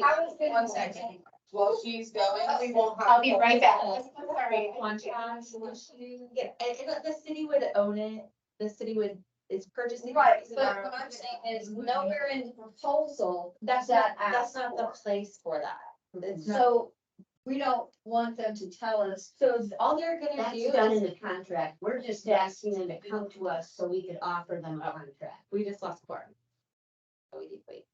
how is it, 1 second, while she's going, we won't have. I'll be right back. Sorry, contract issue. Yeah, and the city would own it, the city would, it's purchasing. Right, it's in but our- what I'm saying is nowhere in the proposal, That's that not, that's asks not the for. place for that. It's not, So we don't want them to tell us, so all they're gonna That's do done is, in the contract, we're just asking them to come to us so we could offer them a contract. we just lost quorum. Oh, we did, wait.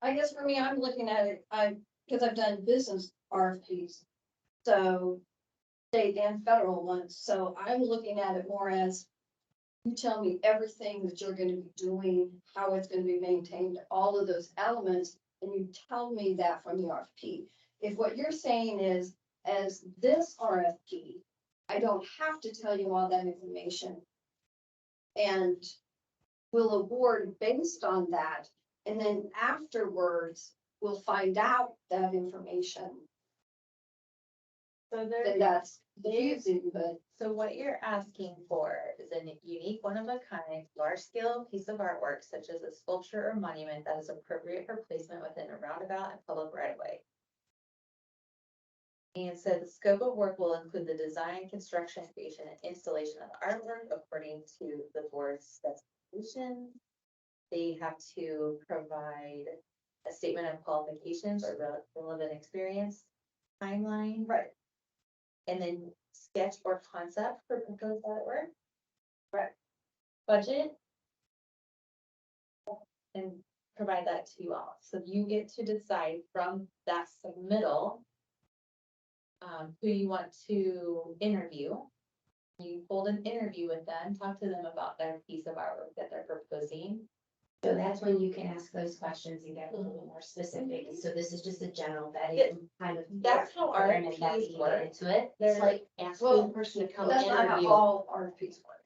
I guess for me, I'm looking at it, because I've done business RFPs. So state and federal ones, so I'm looking at it more as you tell me everything that you're gonna be doing, how it's gonna be maintained, all of those elements, and you tell me that from the RFP. If what you're saying is, as this RFP, I don't have to tell you all that information. And we'll award based on that, and then afterwards, we'll find out that information. So Then that's confusing, but So what you're asking for is a unique, one of a kind, large scale piece of artwork such as a sculpture or monument that is appropriate for placement within a roundabout and public right of way. And so the scope of work will include the design, construction, creation, and installation of the artwork according to the board's specifications. They have to provide a statement of qualifications or relevant experience, timeline. Right. And then sketch or concept for proposed artwork. Right. Budget. And provide that to you all. So you get to decide from that submittal. Who you want to interview. You hold an interview with them, talk to them about their piece of artwork that they're proposing. So that's when you can ask those questions and get a little more specific. So this is just a general vetting Yeah, kind of. that's how program, and RFPs that's you work. get into it. It's They're- like asking Well, the person to come that's not how interview. all RFPs work.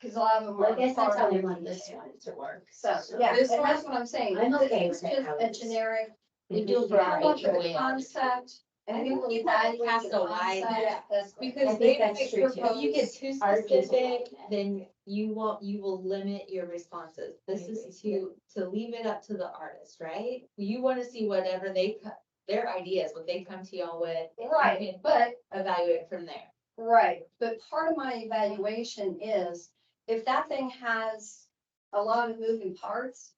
Cause a lot of them Well, are. I guess that's how we far want this detailed. one to work. So, yeah, and This that's one- what I'm saying. I'm This okay is with it just how a it's- generic. We do You come up with HOA a concept and we will think that evaluate cast the a wide concept. net. That's great. Because I they think that's might true, too. propose, you get too Ours is a specific, lot. then you will limit your responses. This I is agree. to leave it up to the artist, right? You wanna see whatever their ideas, what they come to y'all with. Right, You can but evaluate from there. right, but part of my evaluation is if that thing has a lot of moving parts.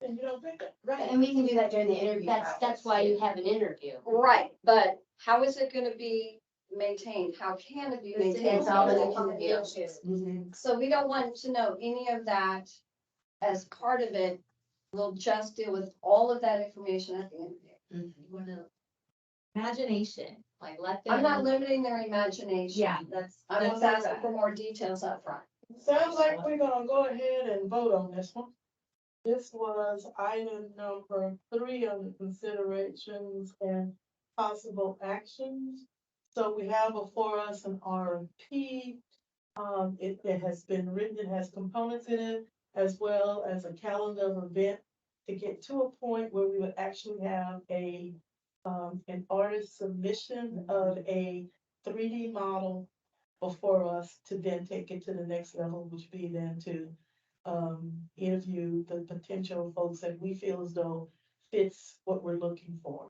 And you don't pick it. And we can do that during the interview That's process, why you too. have an interview. Right, but how is it gonna be maintained? How can it be The maintained? It's all in the What are interview. issues? Mhm. So we don't want to know any of that as part of it. We'll just deal with all of that information at the interview. You wanna, imagination, like let them. I'm not limiting their imagination. Yeah, that's. I'm just that's asking for more details up front. Sounds like we're gonna go ahead and vote on this one. This was item number 3 on the considerations and possible actions. So we have before us an RFP. It has been written, it has components in it, as well as a calendar of event to get to a point where we would actually have an artist submission of a 3D model before us to then take it to the next level, which be then to interview the potential folks that we feel as though fits what we're looking for.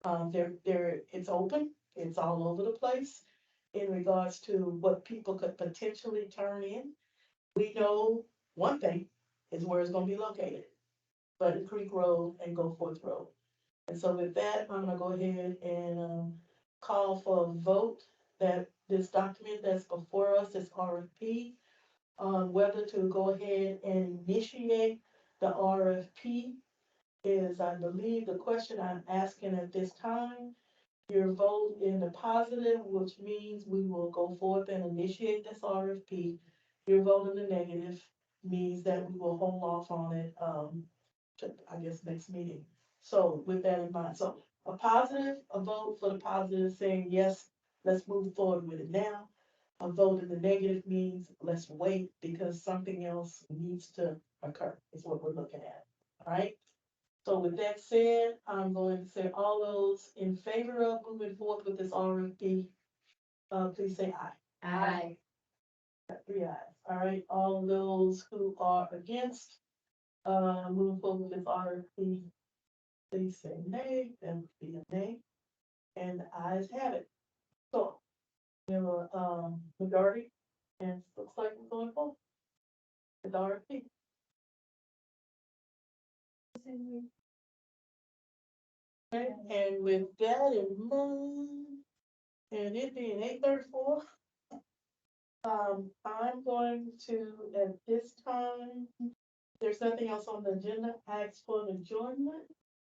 It's open, it's all over the place in regards to what people could potentially turn in. We know one thing is where it's gonna be located, Button Creek Road and Goforth Road. And so with that, I'm gonna go ahead and call for a vote that this document that's before us, this RFP, on whether to go ahead and initiate the RFP is, I believe, the question I'm asking at this time. Your vote in the positive, which means we will go forth and initiate this RFP. Your vote in the negative means that we will hold off on it, to, I guess, next meeting. So with that in mind, so a vote for the positive saying, yes, let's move forward with it now. A vote in the negative means let's wait because something else needs to occur, is what we're looking at, all right? So with that said, I'm going to say all those in favor of moving forward with this RFP, please say aye. Aye. Got 3 ayes, all right? All of those who are against, moving forward with this RFP, please say nay, that would be a nay. And the ayes have it. So, we have a, majority, and it looks like we're going forward with the RFP. Okay, and with that in mind, and it being 8:34, I'm going to, at this time, if there's nothing else on the agenda, ask for an adjournment.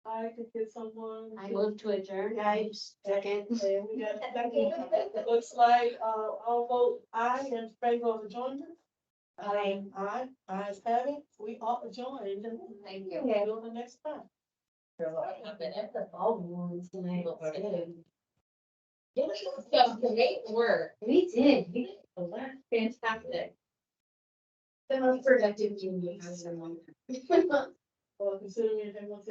I could get someone. I move to adjourn. I second. And we got a second. Looks like, I'll vote aye in favor of adjournment. Aye. Aye, ayes have it, we are adjourned. Thank you. Until the next time. All ones tonight. So great work. We did. We did a lot. Fantastic. The most productive meeting I've ever. Well, considering everyone's.